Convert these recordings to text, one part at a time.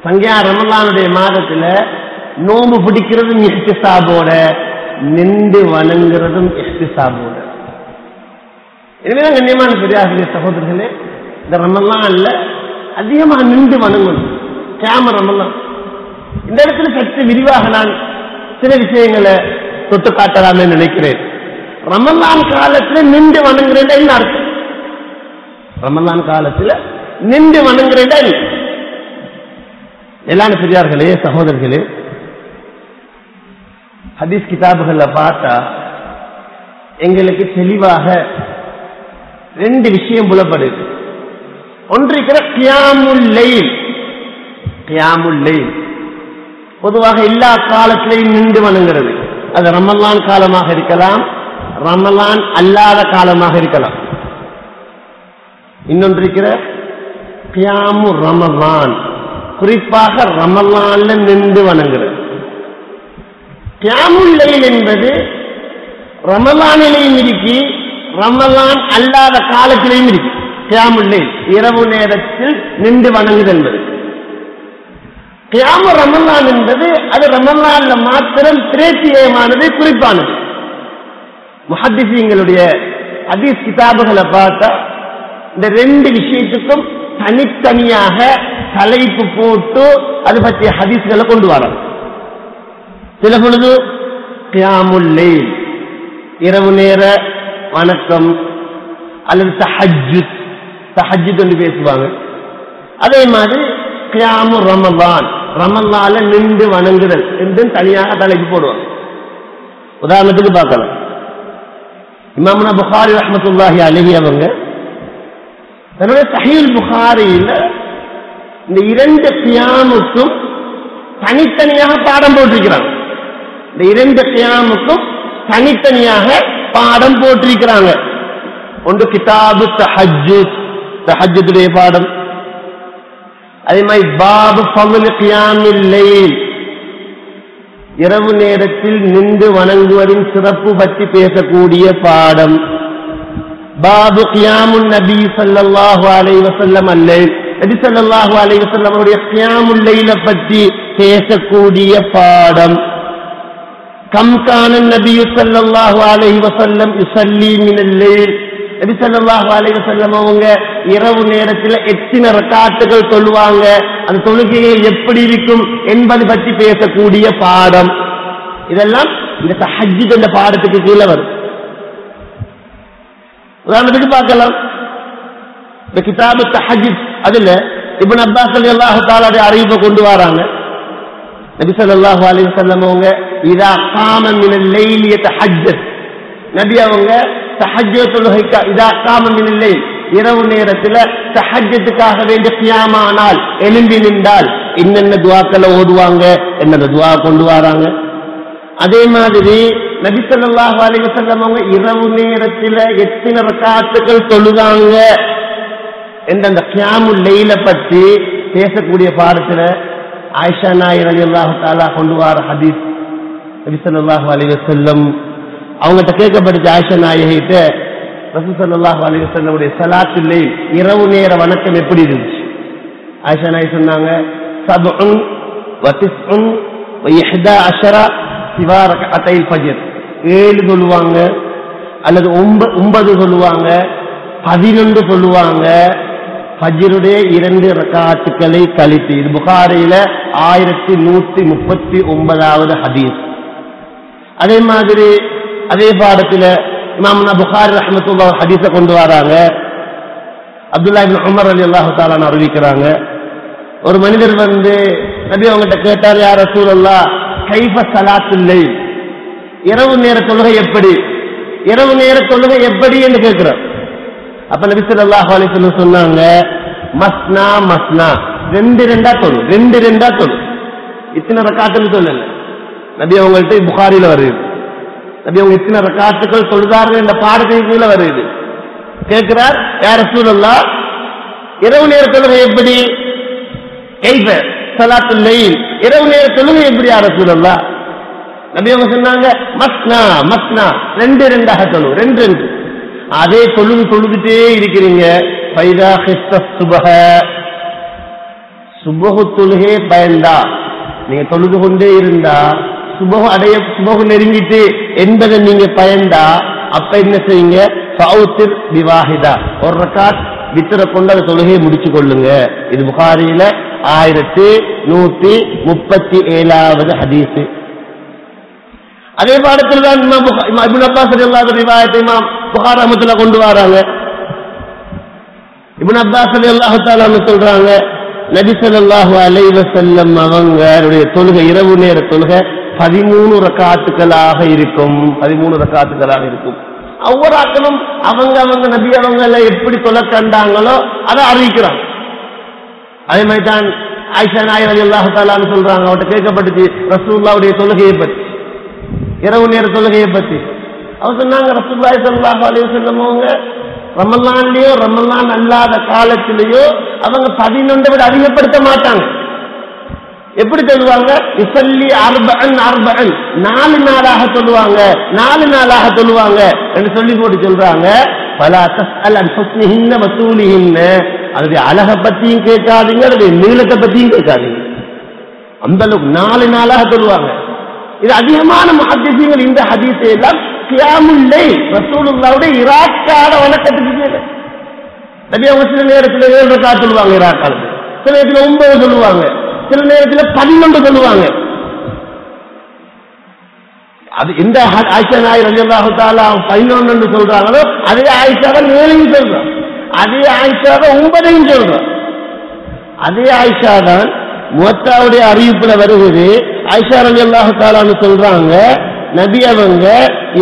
சங்கியா ரமலானுடைய மாதத்துல நோம்பு பிடிக்கிறதும் இஹ்திசாபோட, நின்று வணங்குறதும் இஹ்திசாபோட. எனவேதான் கண்ணியமான பெரியார்களே சகோதரர்களே, இந்த ரமலான்ல அதிகமாக நின்று வணங்கணும். கியாம ரமலான் இந்த இடத்துல சற்று விரிவாக நான் சில விஷயங்களை தொட்டு காட்டலாமே நினைக்கிறேன். ரமலான் காலத்துல நின்று வணங்குறேன் என்ன அர்த்தம்? ரமலான் காலத்துல நின்று வணங்குறேன் எல்லாரும் பெரியார்களே சகோதரர்களே, ஹதீஸ் கிதாபுகள்ல பார்த்தா எங்களுக்கு தெளிவாக ரெண்டு விஷயம் புலப்படுது. ஒன்று இருக்கிற கியாமுல் லைல். கியாமுல் லைல் பொதுவாக எல்லா காலத்திலையும் நின்று வணங்குறது. அது ரமலான் காலமாக இருக்கலாம், ரமலான் அல்லாத காலமாக இருக்கலாம். இன்னொன்று இருக்கிற கியாமு ரமலான், குறிப்பாக ரமலான்ல நின்று வணங்குறது. கியாமுல் லைல் என்பது ரமலானிலையும் இருக்கு, ரமலான் அல்லாத காலத்திலையும் இருக்கு. கியாமுல் லைல் இரவு நேரத்தில் நின்று வணங்குது என்பது. கியாமு ரமலான் என்பது அது ரமலான்ல மாத்திரம் பிரேத்தியமானது, குறிப்பானது. முஹத்திஸீங்களுடைய ஹதீஸ் கிதாபுகளை பார்த்தா இந்த ரெண்டு விஷயத்துக்கும் தனித்தனியாக தலைப்பு போட்டு அது பற்றிய ஹதீஸ்களை கொண்டு வராங்க. சில பொழுது கியாமுல் லைல் இரவு நேர வணக்கம் அல்லது தஹஜ்ஜுத், தஹஜ்ஜுத் என்று பேசுவாங்க. அதே மாதிரி கியாமு ரமலான், ரமலான்ல நின்று வணங்குதல் என்று தனியாக தலைப்பு போடுவாங்க. உதாரணத்துக்கு பார்க்கலாம், இமாமுனா புகாரி ரஹ்மத்துல்லாஹி அலைஹி அவங்க தன்னுடைய சஹீஹுல் புகாரியில இந்த இரண்டு கியாமுக்கும் தனித்தனியாக பாடம் போட்டிருக்கிறாங்க. இந்த இரண்டு கியாமுக்கும் தனித்தனியாக பாடம் போட்டிருக்கிறாங்க. ஒன்று கிதாபு தஹஜ்ஜுத், தஹஜ்ஜுடைய பாடம். அதே மாதிரி பாபு ஃபضل கியாமில் லைல், இரவு நேரத்தில் நின்று வணங்குவதின் சிறப்பு பற்றி பேசக்கூடிய பாடம். பாபு கியாமுன் நபி ஸல்லல்லாஹு அலைஹி வஸல்லம் அல்லைல், நபி ஸல்லல்லாஹு அலைஹி வஸல்லம் அவருடைய கியாமுல் லைல பற்றி பேசக்கூடிய பாடம். கம் கான நபி ஸல்லல்லாஹு அலைஹி வஸல்லம் யுஸல்லி மினல் லைல், நபி ஸல்லல்லாஹு அலைஹி வஸல்லம் அவங்க இரவு நேரத்தில் எத்தனை ரக்காத்துகள் தொழுவாங்க, அந்த தொழுகைகள் எப்படி இருக்கும் என்பது பற்றி பேசக்கூடிய பாடம். இதெல்லாம் இந்த தஹஜ்ஜுத் என்ற பாடத்துக்கு கீழே வரும். உதாரணத்துக்கு பார்க்கலாம், இந்த கிதாபு தஹஜ்ஜுத் அதுல இப்னு அப்பாஸ் ரலியல்லாஹு தஆலா அறிவிப்பை கொண்டு வராங்க. நபி ஸல்லல்லாஹு அலைஹி வஸல்லம் அவங்க இதா காம மினல் லைல் யதஹஜ்ஜத், நபி அவங்க தஹஜ்ஜுத் தொழுகைக்கு இதா காம மினல் லைல் இரவு நேரத்தில் தஹஜ்ஜுத்துக்காக வேண்டிய கியாமானால் எழும்பி நின்றால் என்னென்ன துஆக்களை ஓதுவாங்க, என்னென்ன துஆ கொண்டு வராங்க. அதே மாதிரி நபி ஸல்லல்லாஹு அலைஹி வஸல்லம் அவங்க இரவு நேரத்தில் எத்தனை ரக்காத்துகள் தொழுதாங்க என்ற அந்த கியாமுல் லைல பற்றி பேசக்கூடிய பாடத்துல ஆயிஷா நாயகி ரலியல்லாஹு தஆலா கொண்டு வர ஹதீஸ். நபி ஸல்லல்லாஹு அலைஹி வஸல்லம் அவங்ககிட்ட கேட்கப்பட்ட ஆயிஷா நாயகிட்ட ரசூல் ஸல்லல்லாஹு அலைஹி வஸல்லம் உடைய ஸலாத்துல் லைல் இரவு நேர வணக்கம் எப்படி இருந்துச்சு? ஆயிஷா நாயகி சொன்னாங்க, 7 و 9 و 11 சிவா ரக்அத்தைல் ஃபஜ்ர், 7 சொல்லுவாங்க அல்லது 9 சொல்லுவாங்க, 11 சொல்லுவாங்க, ஃபஜ்ருடைய 2 ரக்காத்துக்களை கழித்து. இது புகாரியில 1139வது ஹதீஸ். அதே மாதிரி அதே பாடத்தில் இமாமுனா புகாரி ரஹ்மத்துல்லாஹி அலைஹி ஹதீஸை கொண்டு வராங்க. அப்துல்லாஹ் இப்னு உமர் ரலியல்லாஹு தஆலா அறிவிக்கிறாங்க, ஒரு மனிதர் வந்து நபி அவங்ககிட்ட கேட்டார், யா ரசூலல்லாஹ் கைஃப ஸலாத்துல் லைல், இரவு நேர தொழுகை எப்படி, இரவு நேர தொழுகை எப்படி என்று கேட்கிறார். அப்ப நபி ஸல்லல்லாஹு அலைஹி வஸல்லம் சொன்னாங்க, மஸ்னா மஸ்னா, 2 தொழு, 2 தொழு. இத்தனை ரக்காத்துன்னு சொல்லல நபி அவங்கள்ட்ட, புகாரில வருது. நபி அவங்க இத்தனை ரக்காத்துக்கள் தொழுதார்கள் என்ற பாடத்தின் கீழே வருது. கேட்கிறார், யா ரசூலல்லாஹ் இரவு நேர தொழுகை எப்படி, கைஃப ஸலாத்துல் லைல், இரவு நேர தொழுகை எப்படி யா ரசூலல்லாஹ்? நபி அவங்க சொன்னாங்க, மஸ்னா மஸ்னா, 2 தொழு, 2. அதே தொழுதுட்டே இருக்கிறீங்க. ஃபைதா ஹிஸ்த சுபஹ, சுபஹு தொழுகே பயந்தா, நீங்க தொழுது கொண்டே இருந்தா சுபஹு நெருங்கிட்டு என்பதை நீங்க பயந்தா, அப்ப என்ன செய்யுங்க, ஃபௌத்திர் பிவாஹிதா, ஒரு ரக்காத் வித்திர கொண்டு அந்த தொழுகையை முடிச்சு கொள்ளுங்க. இது புகாரியில 1137வது ஹதீஸ். அதே பாடத்தில் தான் இப்னு அப்பாஸ் ரலியல்லாஹு அன்ஹு ரிவாயத்தை இமாம் புகாரி ரஹ்மத்துல்லாஹி கொண்டு வராங்க. இப்னு அப்பாஸ் ரலியல்லாஹு தஆலா சொல்றாங்க, நபி ஸல்லல்லாஹு அலைஹி வஸல்லம் அவங்களுடைய தொழுகை, இரவு நேர தொழுகை 13 ரக்காத்துக்களாக இருக்கும். 13 ரக்காத்துக்களாக இருக்கும். ஒவ்வொரு ஆக்களும் அவங்க நபி அவங்களை எப்படி தொலை கண்டாங்களோ அதை அறிவிக்கிறாங்க. அதே மாதிரி தான் ஆயிஷா நாயகி ரலியல்லாஹு தஆலா சொல்றாங்க, அவர்கிட்ட கேட்கப்பட்டுச்சு ரசூலுல்லாஹ்வுடைய தொழுகையை பற்றி, இரவு நேர தொழுகையை பற்றி. அவர் சொன்னாங்க, ரசூலுல்லாஹி ஸல்லல்லாஹு அலைஹி வஸல்லம் அவங்க ரமலான்லயோ ரமலான் அல்லாத காலத்திலேயோ அவங்க 11 விட அதிகப்படுத்த மாட்டாங்க. எப்படி சொல்லுவாங்க, இசல்லி அர்பஅன் 4 நாளாக சொல்லுவாங்க, 4 நாளாக சொல்லுவாங்க என்று சொல்லி போட்டு சொல்றாங்க. பலா தஸ்அல் அன் ஹுஸ்னிஹின்ன வ தூலிஹின்ன, அதோட அழகை பத்தியும் கேட்காதீங்க, அதோட நீளத்தை பத்தியும் கேட்காதீங்க. அந்த அளவுக்கு 4 நாளாக சொல்லுவாங்க. இது அதிகமான முஹத்திஸீன்கள் இந்த ஹதீஸை எல்லாம் கியாமுல் லைல், ரசூலுல்லாஹ்வுடைய இராக்கால வணக்கத்துக்கு கேட்க. நபி அவங்க சில நேரத்தில் 7 ரக்காத் சொல்லுவாங்க இராக்காலத்து, சில நேரத்தில் 9 சொல்லுவாங்க, சில நேரத்தில் 11 சொல்லுவாங்க. அது இந்த ஆயிஷா நாயகி ரலியல்லாஹு தஆலா 11 சொல்றாங்களோ அதே ஆயிஷா தான் 7 சொல்றாங்க, அதே ஆயிஷா தான் 9 சொல்றாங்க. அதே ஆயிஷா தான் முவத்தாவுடைய அறிவிப்புல வருகிறது. ஆயிஷா ரலியல்லாஹு தஆலா சொல்றாங்க, நபி அவங்க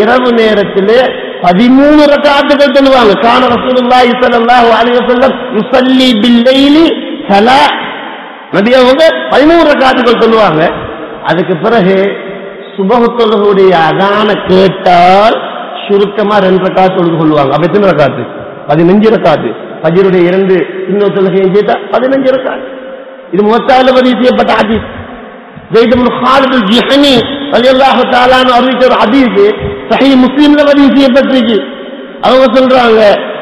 இரவு நேரத்தில் 13 ரக்காத்துகள் சொல்லுவாங்க. கான ரசூலுல்லாஹி ஸல்லல்லாஹு அலைஹி வஸல்லம் யுஸல்லி பில்-லைலி ஸலா, நபி அவங்க 13 ரக்காத்துகள் சொல்லுவாங்க. அதுக்கு பிறகு சுபஹ் தொழுகையுடைய அதான கேட்டால் சுருக்கமா 2 ரக்காத் தொழுது கொள்வாங்க. அப்ப எத்தனை ரக்காத்து? 15 ரக்காத்து. ஃபஜ்ருடைய 2 இன்னொரு தொழுகையும் சேர்த்தா 15 ரக்காத். இது முவத்தால பதிவு செய்யப்பட்ட ஹதீஸ். ஸைத் இப்னு ஹாலித் அல்-ஜுஹனி ரலியல்லாஹு தஆலா அறிவித்த ஒரு ஹதீஸ் சஹீஹ் முஸ்லிம்ல பதிவு செய்யப்பட்டிருக்கு. அவங்க சொல்றாங்க,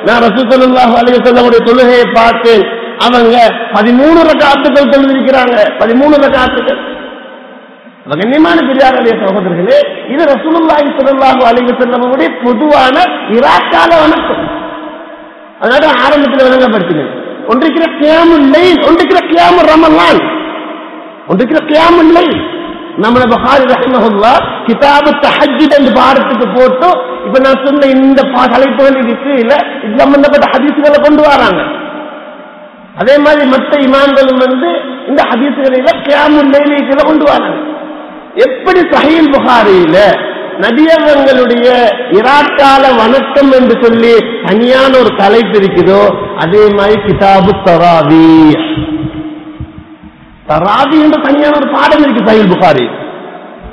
நான் ரசூல் ஸல்லல்லாஹு அலைஹி வஸல்லம் உடைய தொழுகையை பார்த்தேன், அவங்க 13 ரக்காத்துகள் தொழுதிருக்கிறாங்க. 13 ரக்காத்துகள். கண்ணியமான பெரியார்களே சகோதரர்களே, இது ரசூலுல்லாஹி ஸல்லல்லாஹு அலைஹி வஸல்லம் உடைய பொதுவான இராக்கால வணக்கம். அதனால ஆரம்பத்தில் விளங்கப்படுத்தினேன். ஒன்றைக்கிற கியாமுல் லைல், ஒன்றைக்கிற கியாமுர் ரமலான், ஒன்றைக்கிற கியாமுல் லைல். நம்ம புகாரி ரஹ்மஹுல்லாஹ் கிதாபு தஹஜ்ஜுத் என்ற பாடத்துக்கு போட்டு இப்ப நான் சொன்ன இந்த தலைப்புகள் இருக்கு இல்ல, இது சம்பந்தப்பட்ட ஹதீஸ்களை கொண்டு வராங்க. அதே மாதிரி மற்ற இமாம்களும் இந்த ஹதீஸ்களை கியாமுல் லைலுக்கு கொண்டு வராங்க. எப்படி சஹீஹ் புகாரியில நபியவர்களுடைய இராக்கால வணக்கம் என்று சொல்லி தனியான ஒரு தலைப்பு இருக்குதோ, அதே மாதிரி கிதாபு தராவீஹ், தராவி என்று தனியான ஒரு பாடம் இருக்கு சஹீஹ் புகாரி.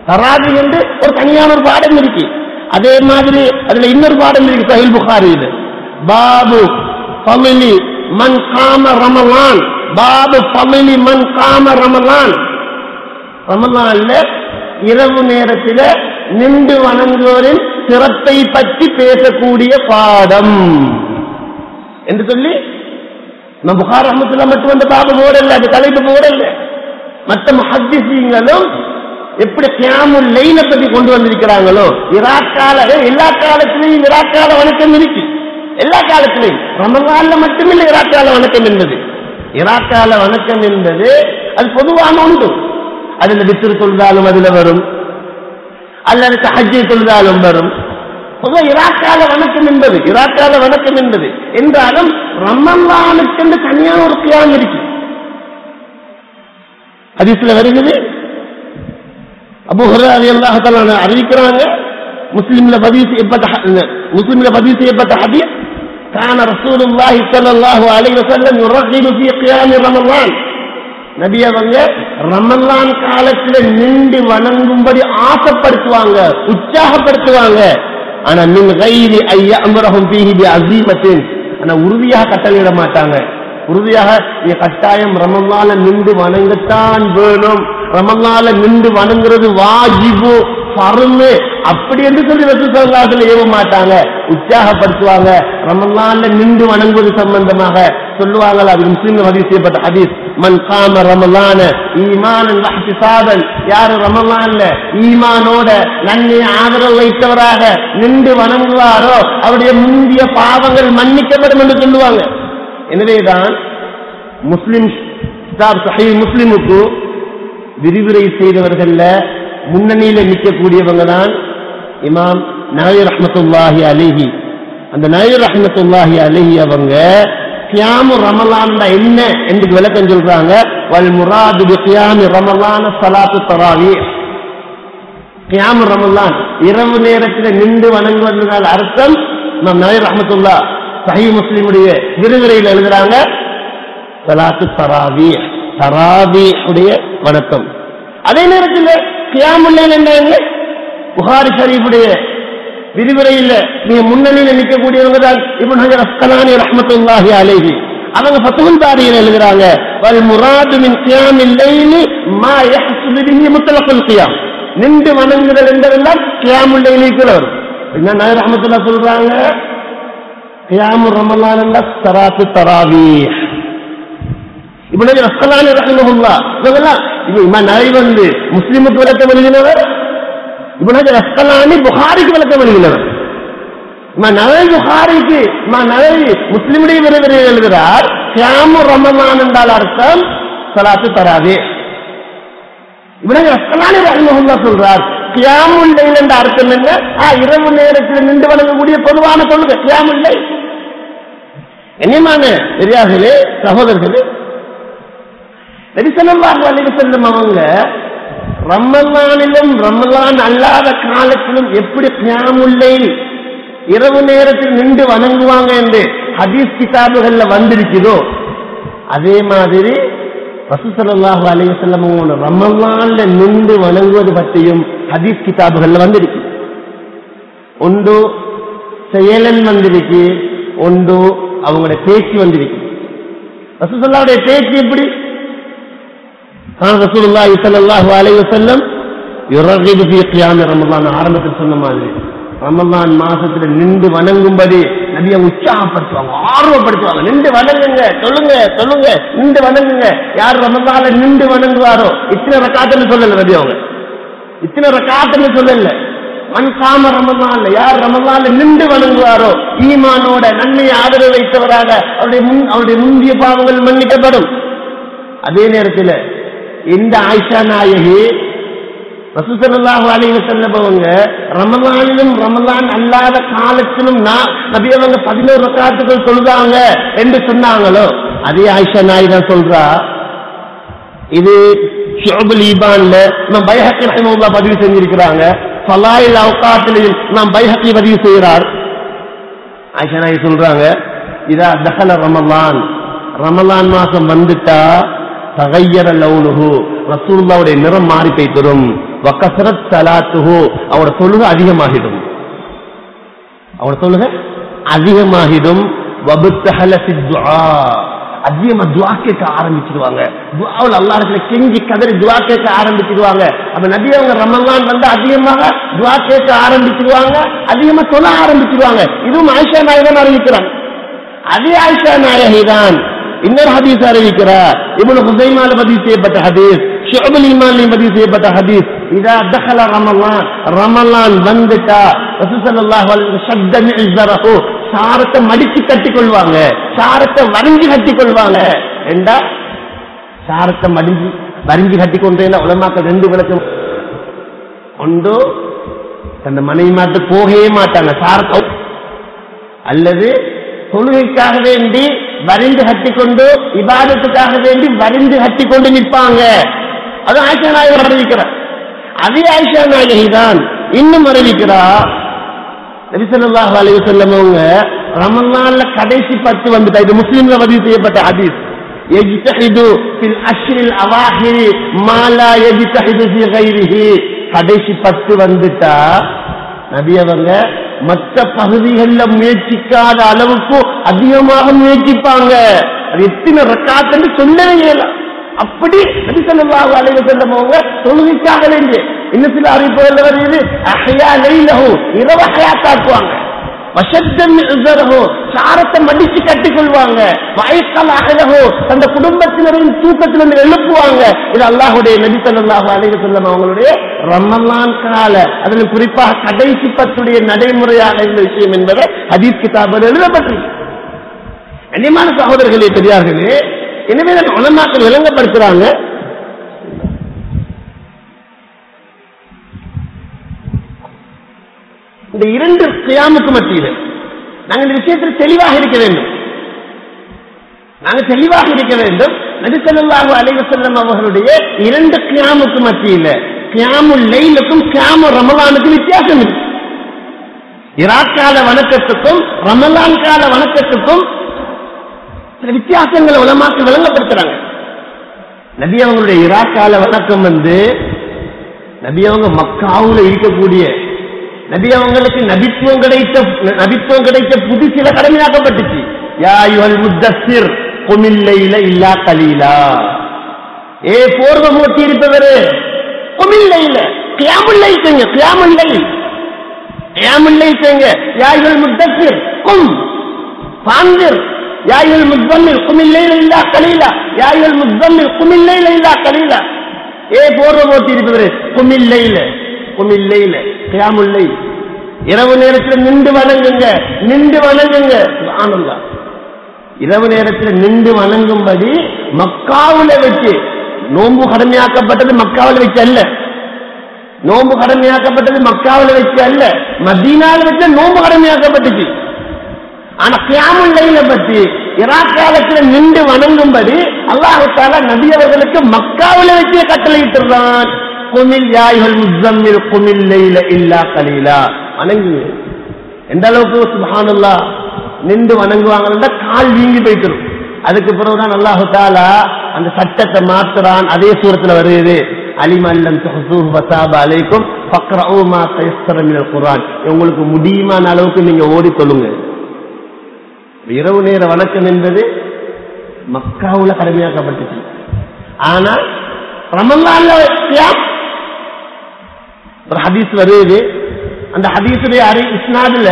தராவி என்று ஒரு தனியான ஒரு பாடம் இருக்கு. அதே மாதிரி அதுல இன்னொரு பாடம் இருக்கு சஹீஹ் புகாரியில, பாபு ஃபமிலி மன் காம ரமலான், பாபு ஃபமிலி மன் காம ரமலான். ரமலான்ல இரவு நேரத்தில் நின்று வணங்குவோரின் சிறப்பை பற்றி பேசக்கூடிய பாடம் என்று சொல்லி நம்ம புகாரி ரஹ்மத்துல்லாஹி மட்டும் அந்த பாபு போடல, அது தலைப்பு போடல. மற்ற முஹத்திஸீன்களும் எப்படி கியாமுல் லைல பத்தி கொண்டு வந்திருக்கிறாங்களோ, இராக்கால எல்லா காலத்திலையும் இராக்கால வணக்கம் இருக்கு. எல்லா காலத்திலையும் ரமலான்ல மட்டுமில்லை இராக்கால வணக்கம் என்பது. இராக்கால வணக்கம் என்பது அது பொதுவான ஒன்று. அதுல வித்ர் தொழுதாலும் அதுல வரும், அல்லது தஹஜ்ஜுத் தொழுதாலும் வரும். பொதுவாக இராக்கால வணக்கம் என்பது, இராக்கால வணக்கம் என்பது என்றாலும் ரமலானுக்கு என்று தனியான ஒரு கியாம் இருக்கு. ஹதீஸ்ல வருகிறது. அபூ ஹுரைரா ரலியல்லாஹு தஆலா அறிவிக்கிறாங்க, முஸ்லிம்ல பதிவு செய்யப்பட்ட ஹதீஸ், கான ரசூலுல்லாஹி ஸல்லல்லாஹு அலைஹி வஸல்லம் யுரஹிபு ஃபீ கியாமி ரமலான், நபி அவங்க ரமலான் காலத்தில் நின்று வணங்கும்படி ஆசைப்படுத்துவாங்க, உற்சாகப்படுத்துவாங்க. ஆனா மின் கைரி ஐயம்ரஹும் ஃபீஹி பிஅஸீமத்தின், ஆனா உறுதியாக கட்டளையிட மாட்டாங்க. உறுதியாக நீ கட்டாயம் ரமலான்ல நின்று வணங்கத்தான் வேணும், ரமலான்ல நின்று வணங்குறது வாஜிபு பருமு அப்படி என்று சொல்லி ரசூல் ஸல்லல்லாஹு அலைஹி வஸல்லம் ஏவ மாட்டாங்க, உற்சாகப்படுத்துவாங்க. ரமலான்ல நின்று வணங்குவது சம்பந்தமாக சொல்லுவாங்களா, அது முஸ்லிம் ஹதீஸ் செய்யப்பட்ட ஹதீஸ். மன் காம ரமலான ஈமானன் வஹ்திசாபன், யார் ரமலான்ல ஈமானோட நன்மை ஆதரவு வைத்தவராக நின்று வணங்குவாரோ அவருடைய முந்திய பாவங்கள் மன்னிக்கப்படும் என்று சொல்லுவாங்க. எனவேதான் முஸ்லிம் சஹீஹ் முஸ்லிமுக்கு விரிவுரை செய்தவர்கள்ல முன்னணியில நிற்கக்கூடியவங்க தான் இமாம் நவவி ரஹ்மத்துல்லாஹி அலைஹி. அந்த நவவி ரஹ்மத்துல்லாஹி அலைஹி அவங்க கியாமு ரமலான் என்ன என்று விளக்கம் சொல்றாங்க. வல் முராது பி கியாமி ரமலான ஸலாத்து தராவீஹ். கியாமு ரமலான் இரவு நேரத்தில் நின்று வணங்குவதனால் அர்த்தம் இமாம் நவவி ரஹ்மத்துல்லாஹ் சஹீஹ் முஸ்லிமுடைய விரிவுரையில் எழுதுறாங்க ஸலாத்து தராவீஹ், தராவீஹுடைய வணக்கம். அதே நேரத்தில் கியாமுல் லைல் என்ன புகாரி ஷரீஃபுடைய விரிவுரையில் மிக முன்னணியில் நிற்கக்கூடியவங்க தான் இப்னு ஹஜர் அஸ்கலானி ரஹ்மத்துல்லாஹி அலைஹி. அவங்க ஃபத்ஹுல் பாரியில் எழுதுறாங்க வல் முராது மின் கியாமில் லைல் மா யஹ்சுலு பிஹி முத்லகுல் கியாம். நின்று வணங்குதல் என்றெல்லாம் கியாமுல் லைலுக்கு வரும். என்ன ரஹ்மத்துல்லாஹ் சொல்றாங்க, கியாமு ரமலான் என்ற ஸலாத்து தராவீஹ். இப்னு ஹஜர் அஸ்கலானி ரஹ்மத்துல்லாஹ் இவங்கெல்லாம் இமாம் நவவி வந்து முஸ்லிமுக்கு விளக்கம் எழுதினவர், இப்னு ஹஜர் அஸ்கலானி புகாரிக்கு விளக்கம் எழுதினவர். இமாம் நவவி புகாரிக்கு, இமாம் நவவி முஸ்லிமுடைய விரிவுரையில் எழுதுகிறார் கியாமு ரமலான் என்றால் அர்த்தம் ஸலாத்து தராவீஹ். இப்னு ஹஜர் அஸ்கலானி ரஹ்மத்துல்லாஹ் சொல்றார் கியாமுல் லைல் என்ற அர்த்தம் என்ன, இரவு நேரத்தில் நின்று வணங்கக்கூடிய பொதுவான தொழுகை கியாமுல் லைல். என்னமான பெரியார்களே சகோதரர்களே, நபி ஸல்லல்லாஹு அலைஹி வஸல்லம் அவங்க ரமலானிலும் ரமலான் அல்லாத காலத்திலும் எப்படி கியாமுல் லைல் இரவு நேரத்தில் நின்று வணங்குவாங்க என்று ஹதீஸ் கிதாபுகள்ல வந்திருக்கிறதோ அதே மாதிரி ரசூல் ஸல்லல்லாஹு அலைஹி வஸல்லம் ரமலான்ல நின்று வணங்குவது பற்றியும் ஹதீஸ் கிதாபுகள்ல வந்திருக்கு. ஒன்று செயலன் வந்திருக்கு, ஒன்று அவங்களுடைய பேச்சு வந்திருக்கு. ரசூல் ஸல்லல்லாஹுடைய பேச்சு எப்படி, ரசூலுல்லாஹி ஸல்லல்லாஹு அலைஹி வஸல்லம் யுரகிபு ஃபீ கியாமி ரமலான், ஆரம்பத்தில் சொன்ன மாதிரி ரமலான் மாசத்துல நின்று வணங்கும்படி நபியை உற்சாகப்படுத்துவாங்க, ஆர்வப்படுத்துவாங்க. நின்று வணங்குங்க, சொல்லுங்க சொல்லுங்க, நின்று வணங்குங்க. யார் ரமலான்ல நின்று வணங்குவாரோ, இத்தனை ரக்காத்துன்னு சொல்லல நபி அவங்க, இத்தனை ரக்காத்துன்னு சொல்லல. மன் காம ரமலான்ல, யார் ரமலான்ல நின்று வணங்குவாரோ ஈமானோட நன்மையை ஆதரவு வைத்தவராக அவருடைய முந்திய பாவங்கள் மன்னிக்கப்படும். அதே நேரத்தில் இந்த ஆயிஷா நாயகி ரசூல் ஸல்லல்லாஹு அலைஹி வஸல்லம் அவங்க ரமலானிலும் ரமலான் அல்லாத காலத்திலும் நபி அவங்க 11 ரக்காத்துகள் தொழுதாங்க என்று சொன்னாங்களோ அதே ஆயிஷா நாயகி தான் சொல்றா. இது ஷுஅபுல் ஈமான்ல நாம் பைஹக்கி ரஹிமஹுல்லாஹ் பதிவு செஞ்சிருக்கிறாங்க. ஃபலாயில் அவ்காத்தில் நாம் பைஹக்கி பதிவு செய்கிறார். ஆயிஷா நாயகி சொல்றாங்க, இதா தஹல ரமலான், ரமலான் மாசம் வந்துட்டா தகையர லௌனுஹு, ரசூலுல்லாஹ்வுடைய நிறம் மாறி போய்த்தரும். வகஸரத் ஸலாத்துஹு, அவரோட தொழுகை அதிகமாகிடும், அவரோட தொழுகை அதிகமாகிடும். வபுத்தஹல ஃபித்துஆ, அதிகமா துஆ கேட்க ஆரம்பிச்சிடுவாங்க. துஆவுல அல்லாஹ்விடத்துல கெஞ்சி கதறி துஆ கேட்க ஆரம்பிச்சிடுவாங்க. அப்ப நபி அவங்க ரமலான் வந்து அதிகமாக துஆ கேட்க ஆரம்பிச்சிடுவாங்க, அதிகமா தொழ ஆரம்பிச்சிடுவாங்க. இதுவும் ஆயிஷா நாயகி தான் அறிவிக்கிறாங்க. அதே ஆயிஷா நாயகி தான் இன்னொரு ஹதீஸ் அறிவிக்கிறார். இப்னு ஹுஸைமால பதிவு செய்யப்பட்ட ஹதீஸ், ஷுஅபுல் ஈமான்ல பதிவு செய்யப்பட்ட ஹதீஸ். இதா தஹல ரமலான், ரமலான் வந்துட்டா ரசூல் ஸல்லல்லாஹு அலைஹி வஸல்லம் ஷத்த மிஸ்ஸரஹு, சாரத்தை மடிச்சு கட்டி கொள்வாங்க, சாரத்தை வரிஞ்சு கட்டி கொள்வாங்க. ஏண்டா சாரத்தை மடிஞ்சு வரிஞ்சு கட்டி கொண்டேன்னா உலமாக்கள் ரெண்டு விளக்கம். ஒன்று தன் மனைவி மாட்டு போகவே மாட்டாங்க சாரத்தை, அல்லது தொழுகைக்காக வேண்டி வரிந்து கட்டிக்கொண்டு இபாதத்துக்காக வேண்டி வரிந்து கட்டிக்கொண்டு நிற்பாங்க. அது ஆயிஷா நாயகி அறிவிக்கிறார். அதே ஆயிஷா நாயகி தான் இன்னும் அறிவிக்கிறார். நபி ஸல்லல்லாஹு அலைஹி வஸல்லம் அவங்க ரமலான்ல கடைசி 10 வந்துட்டா, இது முஸ்லிம்ல பதிவு செய்யப்பட்ட ஹதீஸ். யஜ்தஹிது ஃபில் அஷ்ரில் அவாஹிரி மா லா யஜ்தஹிது ஃபீ கைரிஹி, கடைசி 10 வந்துட்டா நபி அவங்க மற்ற பகுதிகளில் முயற்சிக்காத அளவுக்கு அதிகமாக முயற்சிப்பாங்க. அது எத்தனை ரக்காத்துன்னு சொல்லவே இயலாம். அப்படி நபி ஸல்லல்லாஹு அலைஹி வஸல்லம் அவங்க தொழுகைக்காக வேண்டிய இன்னும் சில அறிவிப்புகள் வருது அஹ்யா லைலஹு இரவு ஹயாத்தாக்குவாங்க சாரத்தை மடிச்சு கட்டிக் கொள்வாங்க அந்த குடும்பத்தினரின் தூக்கத்திலிருந்து எழுப்புவாங்க இது அல்லாஹுடைய நபி ஸல்லல்லாஹு அலைஹி வஸல்லம் அவங்களுடைய ரமலான் கால அதில் குறிப்பாக கடைசி பத்துடைய நடைமுறையாக இந்த விஷயம் என்பதை ஹதீஸ் கிதாபில் எழுதப்பட்டிருக்கு. கண்ணியமான சகோதரர்களே பெரியார்களே, எனவே உலமாக்கள் விளங்கப்படுத்துறாங்க இந்த இரண்டு கியாமுக்கு மத்தியில் நாங்கள் இந்த விஷயத்தில் தெளிவாக இருக்க வேண்டும். நபி ஸல்லல்லாஹு அலைஹி வஸல்லம் அவர்களுடைய இரண்டு கியாமுக்கு மத்தியில் கியாமுல் லைலுக்கும் கியாமு ரமலானுக்கும் வித்தியாசம் இருக்கு. இராக் கால வணக்கத்துக்கும் ரமலான் கால வணக்கத்துக்கும் சில வித்தியாசங்களை உலமாக்கள் விளங்கப்படுத்துறாங்க. நபி அவங்களுடைய இராக் கால வணக்கம் நபி அவங்க மக்காவுல இருக்கக்கூடிய நபி அவங்களுக்கு நபித்துவம் கிடைத்த புதுசில கடமையாக்கப்பட்டுச்சு. யா அய்யுஹல் முத்தஸ்ஸிர் குமில் லைல இல்லா கலீலா, ஏ போர்வை மூட்டி இருப்பவரே குமில் லைல கியாமுல் லைல் செய்யுங்க, கியாமுல் லைல் செய்யுங்க. யா அய்யுஹல் முத்தஸ்ஸிர் கும் ஃபான்திர், யா அய்யுஹல் முஸம்மில் குமில் லைல இல்லா கலீலா, யா அய்யுஹல் முஸம்மில் குமில் லைல இல்லா கலீலா, ஏ போர்வை மூட்டி இருப்பவரே குமில் லைல கியாமுல் லைல், இரவு நேரத்தில் நின்று வணங்குங்க. சுப்ஹானல்லாஹ், இரவு நேரத்தில் நின்று வணங்கும்படி மக்காவுல வச்சு நோன்பு கடமையாக்கப்பட்டது மக்காவுல வச்சு அல்ல, மதீனால வச்சு நோன்பு கடமையாக்கப்பட்டுச்சு. ஆனா கியாமுல் லைல பத்தி இராக் காலத்தில் நின்று வணங்கும்படி அல்லாஹ் தஆலா நபி அவர்களுக்கு மக்காவுல வச்சு கட்டளையிட்டுறான். குமில் யா அய்யுஹல் முஸம்மில் குமில் லைல இல்லா கலீலா, வணங்குங்க. எந்த அளவுக்கு சுப்ஹானல்லாஹ் நின்று வணங்குவாங்கன்னா கால் வீங்கி போயிட்டு. அதுக்கு பிறகுதான் அல்லாஹ் தஆலா அந்த சட்டத்தை மாத்துறான். அதே சூரத்துல வருது அலிமல்லம் துஹ்ஸூஹு வஸாப அலைக்கும் ஃபக்ரஊ மா தயஸ்ஸர மினல் குர்ஆன், உங்களுக்கு முடியுமான அளவுக்கு நீங்க ஓடி சொல்லுங்க. இரவு நேர வணக்கம் என்பது மக்காவுல கடமையாக்கப்பட்டுச்சு. ஆனா ரமலான்ல ஒரு ஹதீஸ் வருது. அந்த ஹதீஸுடைய இஸ்னாதுல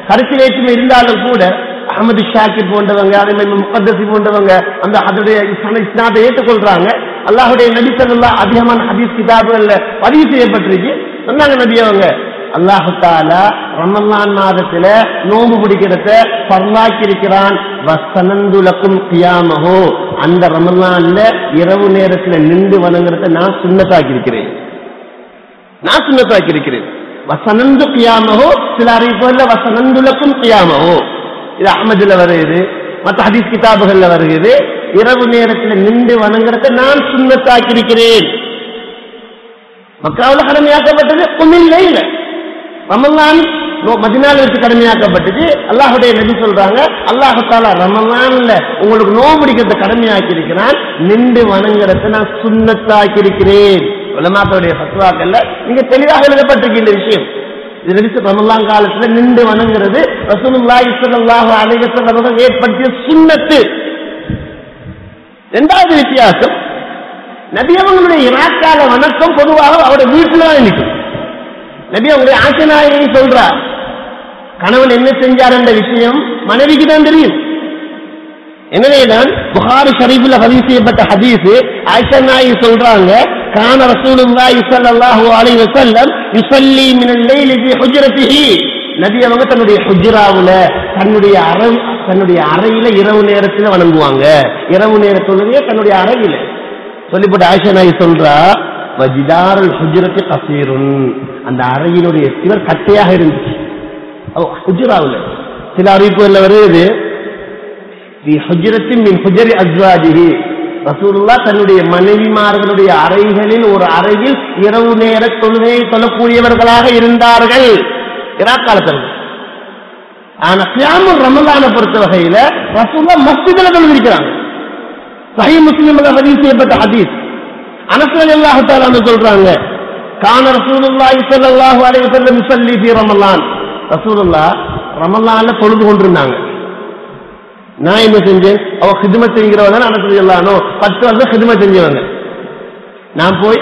கருத்து வேற்றுமை இருந்தாலும் கூட அஹமது ஷாக்கிர் போன்றவங்க, அதே மாதிரி முகத்தசி போன்றவங்க அந்த அதோடைய இஸ்னாதை ஏற்றுக்கொள்றாங்க. அல்லாஹுடைய நபி ஸல்லல்லாஹு அதிகமான ஹதீஸ் கிதாபுகள்ல பதிவு செய்யப்பட்டிருக்கு. சொன்னாங்க நபி அவங்க, அல்லாஹு தஆலா ரமலான் மாதத்துல நோன்பு பிடிக்கிறத ஃபர்லாக்கி இருக்கிறான். வஸனந்து லக்கும் கியாமஹு, அந்த ரமலான்ல இரவு நேரத்துல நின்று வணங்குறத நான் சுன்னத்தாக்கி இருக்கிறேன். வஸனந்து கியாமஹு, சில அறிவிப்புகள்ல வஸனந்து லக்கும் கியாமஹு, இது அஹ்மதுல வருது, மற்ற ஹதீஸ் கிதாபுகள்ல வருகிறது. இரவு நேரத்தில் நின்று வணங்குறத நான் சுன்னத்தாக்கி இருக்கிறேன். மக்காவுல கடமையாக்கப்பட்டது குமில் லைல, ரமலான் மதீனால வச்சு கடமையாக்கப்பட்டது. அல்லாஹுடைய நபி சொல்றாங்க, அல்லாஹ் தஆலா ரமலான்ல உங்களுக்கு நோன்பு பிடிக்கிறத கடமையாக்கி இருக்கிறான், நின்று வணங்குறத நான் சுன்னத்தாக்கி இருக்கிறேன். உலமாக்களுடைய ஃபத்வாக்கள்ல நீங்க தெளிவாக எழுதப்பட்டிருக்கு இந்த விஷயம். இது ரமலான் காலத்துல நின்று வணங்குறது ரசூலுல்லாஹி ஸல்லல்லாஹு அலைஹி வஸல்லம் அவர்கள் ஏற்படுத்திய சுன்னத்து. இரண்டாவது வித்தியாசம், நபி அவங்களுடைய இராக் கால வணக்கம் பொதுவாக அவருடைய வீட்டுல நிற்கும். நபி அவங்களுடைய ஆசனாயை சொல்றார், கணவன் என்ன செஞ்சார் என்ற விஷயம் மனைவிக்கு தான் தெரியும். எனவேதான் புகாரி ஷரீஃபில் பதிவு செய்யப்பட்ட ஹதீஸ் ஆயிஷா நாயகி சொல்றாங்க, கான ரசூலுல்லாஹி ஸல்லல்லாஹு அலைஹி வஸல்லம் யுஸல்லி மினல் லைலி ஃபீ ஹுஜ்ரத்திஹி, நபி அவங்க தன்னுடைய ஹுஜ்ராவுல தன்னுடைய அறையில இரவு நேரத்தில் வணங்குவாங்க. இரவு நேர தொழுகையை தன்னுடைய அறையில சொல்லிப்பட்ட ஆயிஷா நாயகி சொல்றா, வஜிதாருல் ஹுஜ்ரத்தி கஸீருன், அந்த அறையினுடைய சிவர் கட்டையாக இருந்துச்சு. ஹுஜ்ராவுல சில அறிவிப்புகள்ல வருது ரசூலுல்லாஹ் தன்னுடைய மனைவிமார்களுடைய அறைகளில் ஒரு அறையில் இரவு நேர தொழுகையை தொழக்கூடியவர்களாக இருந்தார்கள் இராக் காலத்தில். ஆனா கியாமுல் ரமலானை பொறுத்த வகையில ரசூலுல்லாஹ் மஸ்ஜிதுல தொழுகிறாங்க. சஹீஹ் முஸ்லிம்ல பதிவு செய்யப்பட்ட ஹதீஸ் அனஸ் ரலியல்லாஹு தஆலா சொல்றாங்க, கான ரசூலுல்லாஹி ஸல்லல்லாஹு அலைஹி வஸல்லம் யுஸல்லி ஃபீ ரமலான், ரசூலுல்லாஹ் ரமலான்ல தொழுது கொண்டிருந்தாங்க. நான் என்ன செஞ்சேன், அவ ஹிதுமத் செய்கிறவங்க அனஸ் ரலியல்லாஹு 10 வருஷம் ஹிதுமத் செஞ்சவங்க. நான் போய்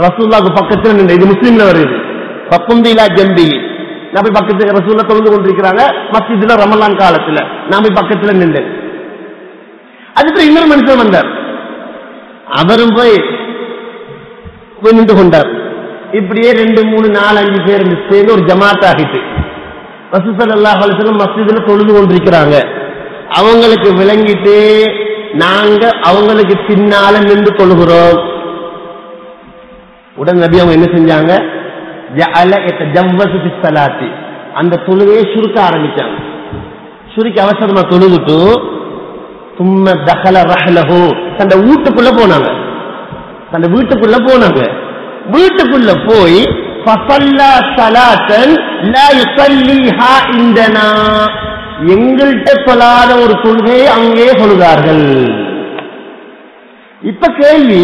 ரசூலுல்லாஹ்க்கு பக்கத்துல நின்று, இது முஸ்லிம்ல வருது, பக்குந்திலா ஜம்பி, நான் போய் பக்கத்துல ரசூலுல்லாஹ் தொழுது கொண்டிருக்கிறாங்க மஸ்ஜிதுல ரமலான் காலத்துல, நான் போய் பக்கத்துல நின்று. அதுக்கு இன்னொரு மனுஷன் வந்தார், அவரும் போய் நின்று கொண்டார். இப்படியே 2, 3, 4, 5 பேர் சேர்ந்து ஒரு ஜமாத் ஆகிட்டு ரசூல் ஸல்லல்லாஹு அலைஹி வஸல்லம் மஸ்ஜிதுல தொழுது கொண்டிருக்கிறாங்க. அவங்களுக்கு விளங்கிட்டு நாங்க அவங்களுக்கு பின்னால நின்று தொழுகிறோம். உடனே நபி அவங்க என்ன செஞ்சாங்க, ஜஅல யதஜவ்வஸு ஃபிஸ் ஸலாத்தி, அந்த தொழுகையை சுருக்க ஆரம்பிச்சாங்க. சுருக்கி அவசரமா தொழுதுட்டு சும்ம தகல ரஹ்லஹு, தந்த வீட்டுக்குள்ள போனாங்க. தந்த வீட்டுக்குள்ள போனாங்க. வீட்டுக்குள்ள போய் ஃபஸல்லா ஸலாத்தன் லா யுஸல்லிஹா இந்தனா, எங்கள்கிட்ட சொல்லாத ஒரு தொழுகையை அங்கே சொல்லுகிறார்கள். இப்ப கேள்வி,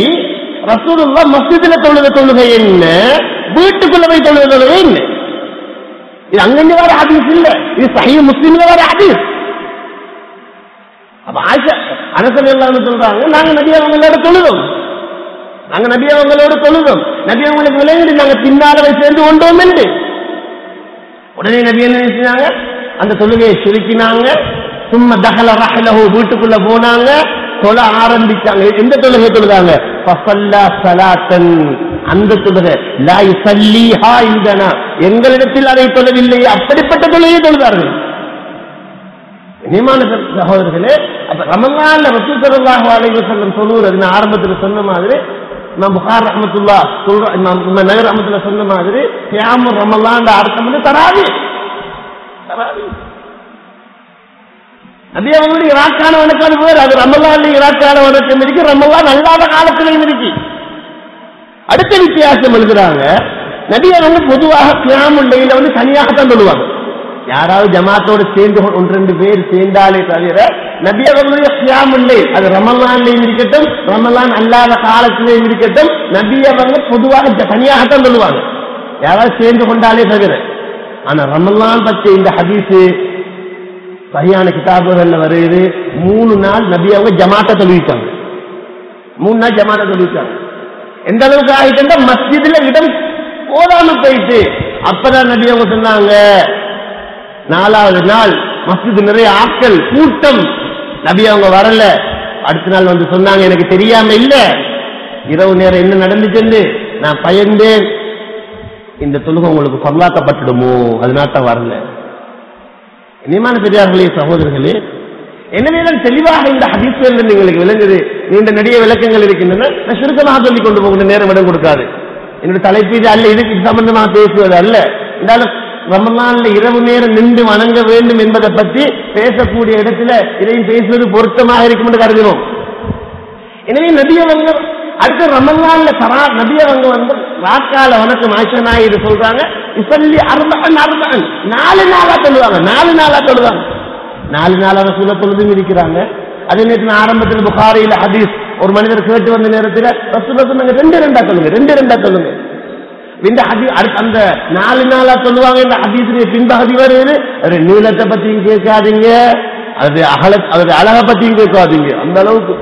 ரசூலுல்லாஹ் மஸ்ஜிதுல தொழுத தொழுகை என்ன, வீட்டுக்குள்ள போய் தொழுத தொழுகை என்ன? இது அங்கிருந்து வர ஹதீஸ் இல்ல, இது சஹீஹ் முஸ்லிம்ல வர ஹதீஸ். அப்ப ஆயிஷா அனஸ் ரலியல்லாஹு அன்ஹு சொல்றாங்க, நாங்க நபி அவங்களோட தொழுதோம், நாங்க நபி அவங்களோட தொழுதோம், நபி அவங்களுக்கு விளையாடி நாங்க பின்னால போய் சேர்ந்து கொண்டோம் என்று. உடனே நபி என்ன செஞ்சாங்க, அந்த தொழுகையை சுருக்கினாங்க. சும்மா தகல ரஹ்லஹு, வீட்டுக்குள்ள போனாங்க, தொழ ஆரம்பிச்சாங்க. எந்த தொழுகை தொழுதாங்க, ஃபஸல்லா ஸலாத்தன், அந்த தொழுகை லா யுஸல்லிஹா இந்தனா, எங்களிடத்தில் அதை தொழவில்லையே அப்படிப்பட்ட தொழுகையை தொழுதார்கள். இனிமான சகோதரர்களே, அப்ப ரமலான்ல ரசூல் ஸல்லல்லாஹு அலைஹி வஸல்லம் சொல்லுறது, நான் ஆரம்பத்தில் சொன்ன மாதிரி, இமாம் புகாரி ரஹ்மத்துல்லாஹ் சொல்ற, இமாம் நகர் ரஹ்மத்துல்லாஹ் சொன்ன மாதிரி, கியாமு ரமலான் அர்த்தம் வந்து தராவி. நபி அவங்களுடைய இராக்கான வணக்கம் வேறு, அது ரமலான் இராக்கான வணக்கம் இருக்கு, ரமலான் அல்லாத காலத்திலையும் இருக்கு. அடுத்த வித்தியாசம் எழுதுறாங்க, நபி அவங்க பொதுவாக கியாமுல் லைல வந்து தனியாகத்தான் சொல்லுவாங்க. யாராவது ஜமாத்தோடு சேர்ந்து 1-2 பேர் சேர்ந்தாலே தவிர நபி அவர்களுடைய கியாமுல் லைல் அது ரமலான்லையும் இருக்கட்டும், ரமலான் அல்லாத காலத்திலையும் இருக்கட்டும், நபி அவங்க பொதுவாக தனியாகத்தான் சொல்லுவாங்க, யாராவது சேர்ந்து கொண்டாலே தவிர. ஆனா ரமலான் பற்றி இந்த ஹதீஸ் சரியான கிதாபுகள்ல வருது, 3 நாள் நபி அவங்க ஜமாத்தை தொழுவிச்சாங்க. 3 நாள் ஜமாத்தை தொழுவிச்சாங்க. எந்த அளவுக்கு ஆயிட்டு மஸ்ஜிதுல இடம் போதாம போயிட்டு, அப்பதான் நபி அவங்க சொன்னாங்க, 4வது நாள் மஸ்ஜிது நிறைய ஆட்கள் கூட்டம், நபி அவங்க வரல. அடுத்த நாள் வந்து சொன்னாங்க, எனக்கு தெரியாம இல்ல, இரவு நேரம் என்ன நடந்துச்சு, நான் பயந்தேன், இந்த தொழுகை உங்களுக்கு பொருளாக்கப்பட்டுடுமோ, அதனால தான் வரல. இனிமான பெரியார்களே சகோதரர்களே, எனவே தெளிவாக இந்த ஹதீஸ்கள் உங்களுக்கு விளங்குது. நீண்ட நெடிய விளக்கங்கள் இருக்கின்றன, நான் சுருக்கமாக சொல்லிக் கொண்டு போகிற நேரம் இடம் கொடுக்காது. என்னுடைய தலைப்பீடு அல்ல, இதுக்கு சம்பந்தமாக பேசுவது அல்ல. இருந்தாலும் ரமலான்ல இரவு நேரம் நின்று வணங்க வேண்டும் என்பதை பற்றி பேசக்கூடிய இடத்துல இதையும் பேசுவது பொருத்தமாக இருக்கும் என்று கருதினோம். எனவே நபி அவங்க அடுத்த ரமலான்ல நபி அவங்க வந்து ராக்கால வணக்கம் ஆயிஷா நாயகி சொல்றாங்க, இசல்லி அர்பஅன் 4 நாளா சொல்லுவாங்க, 4 நாளா சொல்லுவாங்க, 4 நாளா ரசூலுல்லாஹ் தொழுதும் இருக்கிறாங்க. அதே நேரத்தில் ஆரம்பத்தில் புகாரியில ஹதீஸ், ஒரு மனிதர் கேட்டு வந்த நேரத்தில் ரசூலுல்லாஹ் சொன்னாங்க 2 சொல்லுங்க, 2 சொல்லுங்க. இந்த ஹதீஸ் அந்த 4 நாளா சொல்லுவாங்க. இந்த ஹதீஸுடைய பின்பகுதி வருது, அது நீளத்தை பத்தியும் கேட்காதீங்க, அது அழகை பத்தியும் கேட்காதீங்க, அந்த அளவுக்கு.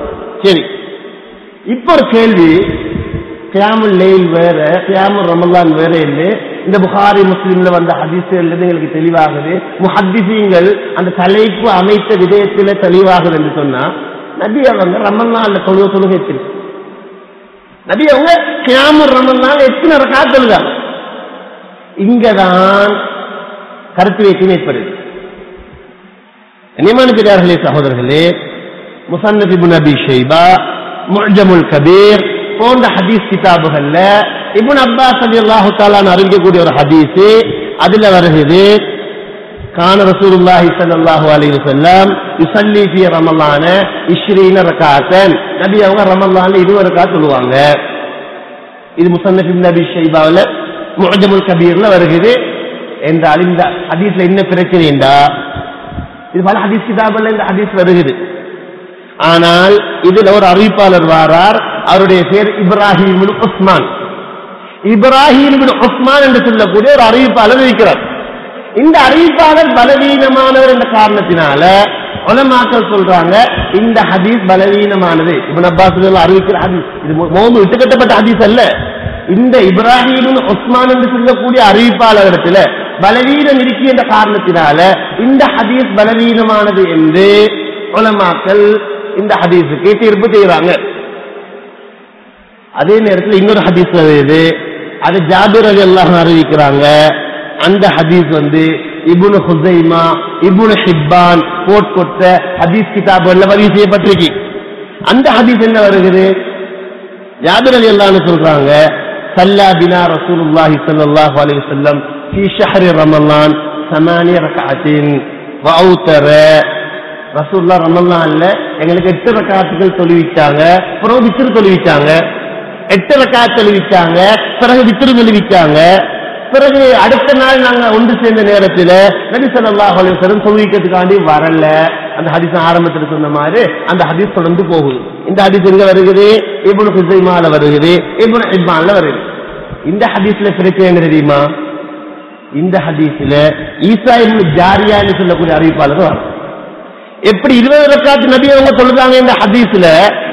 சரி, இப்ப ஒரு கேள்வி, கியாமுல் லைல் வேற, கியாமுல் ரமலான் வேற இல்லை. இந்த புகாரி முஸ்லிம்ல வந்த ஹதீஸ்கள் எங்களுக்கு தெளிவாகுது. முஹத்திஸீன்கள் அந்த தலைப்பு அமைத்த விதயத்தில் தெளிவாகுது என்று சொன்னா, நபி அவங்க ரமலான்ல தொழுகை நபி அவங்க கியாமுல் ரமலான் எத்தனை ரக்காத் தொழுதாங்க. இங்கதான் கருத்து வேற்றுமை ஏற்படுது. கண்ணியமான பெரியார்களே சகோதரர்களே, முஸன்னஃப் இப்னு அபீ ஷைபா, முஅஜமுல் கபீர் போன்ற ஹதீஸ் கிதாபுகள்ல இப்னு அப்பாஸ் ரலியல்லாஹு தஆலா அறிவிக்கக்கூடிய ஒரு ஹதீஸ், அதுல வருகிறது, கான ரசூலுல்லாஹி ஸல்லல்லாஹு அலைஹி வஸல்லம் யுஸல்லி ஃபீ ரமலான 20 ரக்காத்தன், நபி அவங்க ரமலான்ல 20 ரக்காத் சொல்லுவாங்க. இது முஸன்னஃப் இப்னு அபீ ஷைபாவுல முஅஜமுல் கபீர்ல வருகிறது. என்றால் இந்த ஹதீஸ்ல என்ன பிரச்சனை என்றா, இது பல ஹதீஸ் கிதாபுல இந்த ஹதீஸ் வருகிறது. ஆனால் இதுல ஒரு அறிவிப்பாளர் வாரார், அவருடைய பேர் இப்ராஹிம் இப்னு உஸ்மான். இப்ராஹிம் இப்னு உஸ்மான் என்று சொல்லக்கூடிய ஒரு அறிவிப்பாளர் இருக்கிறார். இந்த அறிவிப்பாளர் பலவீனமானவர் என்ற காரணத்தினால உலமாக்கள் சொல்றாங்க இந்த ஹதீஸ் பலவீனமானது. இப்னு அப்பாஸ் அறிவிக்கிற ஹதீஸ், இது மௌது இட்டுக்கட்டப்பட்ட ஹதீஸ் அல்ல, இந்த இப்ராஹிம் உஸ்மான் என்று சொல்லக்கூடிய அறிவிப்பாளரிடத்துல பலவீனம் இருக்கு என்ற காரணத்தினால இந்த ஹதீஸ் பலவீனமானது என்று உலமாக்கள் இந்த ஹதீஸுக்கு தீர்ப்பு செய்யறாங்க. அதே நேரத்தில் இன்னொரு ஹதீஸ் வருது, அது ஜாபிர் ரலியல்லாஹு அன்ஹு அறிவிக்கிறாங்க. அந்த ஹதீஸ் இப்னு ஹுஸைமா இப்னு ஹிப்பான் போட்கொட்ட ஹதீஸ் கிதாபுகள்ல பதிவு செய்யப்பட்டிருக்கு. அந்த ஹதீஸ் என்ன வருகிறது? ஜாபிர் ரலியல்லாஹு அன்ஹு சொல்றாங்க, ஸல்லா பினா ரசூலுல்லாஹி ஸல்லல்லாஹு அலைஹி வஸல்லம் ஃபீ ஷஹ்ரி ரமலான் 8 ரக்அத்தின் வ அவுதர. ரசூலுல்லாஹ் ரமலான்ல எங்களுக்கு 8 ரக்அத்துகள் தொழுவிச்சாங்க, பிறகு வித்ர் தொழுவிச்சாங்க. 8 ரக்அத் தொழுவிச்சாங்க, பிறகு வித்ர் தொழுவிச்சாங்க. பிறகு அடுத்த நாள் நாங்க ஒன்று சேர்ந்த நேரத்தில் நபி ஸல்லல்லாஹு அலைஹி வஸல்லம் தொழுவிக்கிறதுக்காண்டி வரல. அந்த ஹதீஸ் ஆரம்பத்தில் சொன்ன மாதிரி அந்த ஹதீஸ் தொடர்ந்து போகுது. இந்த ஹதீஸ் எங்க வருகிறது? இப்னு ஹுஸைமால வருகிறது, இப்னு ஹிப்பான்ல வருகிறது. இந்த ஹதீஸ்ல பிரச்சனை என்ன தெரியுமா? இந்த ஹதீஸ்ல ஈசா இப்னு ஜாரியான்னு சொல்லக்கூடிய அறிவிப்பாளர் வரும். எப்படி 20 ரக்காத் நபி அவங்க சொல்றாங்க இந்த ஹதீஸ்ல,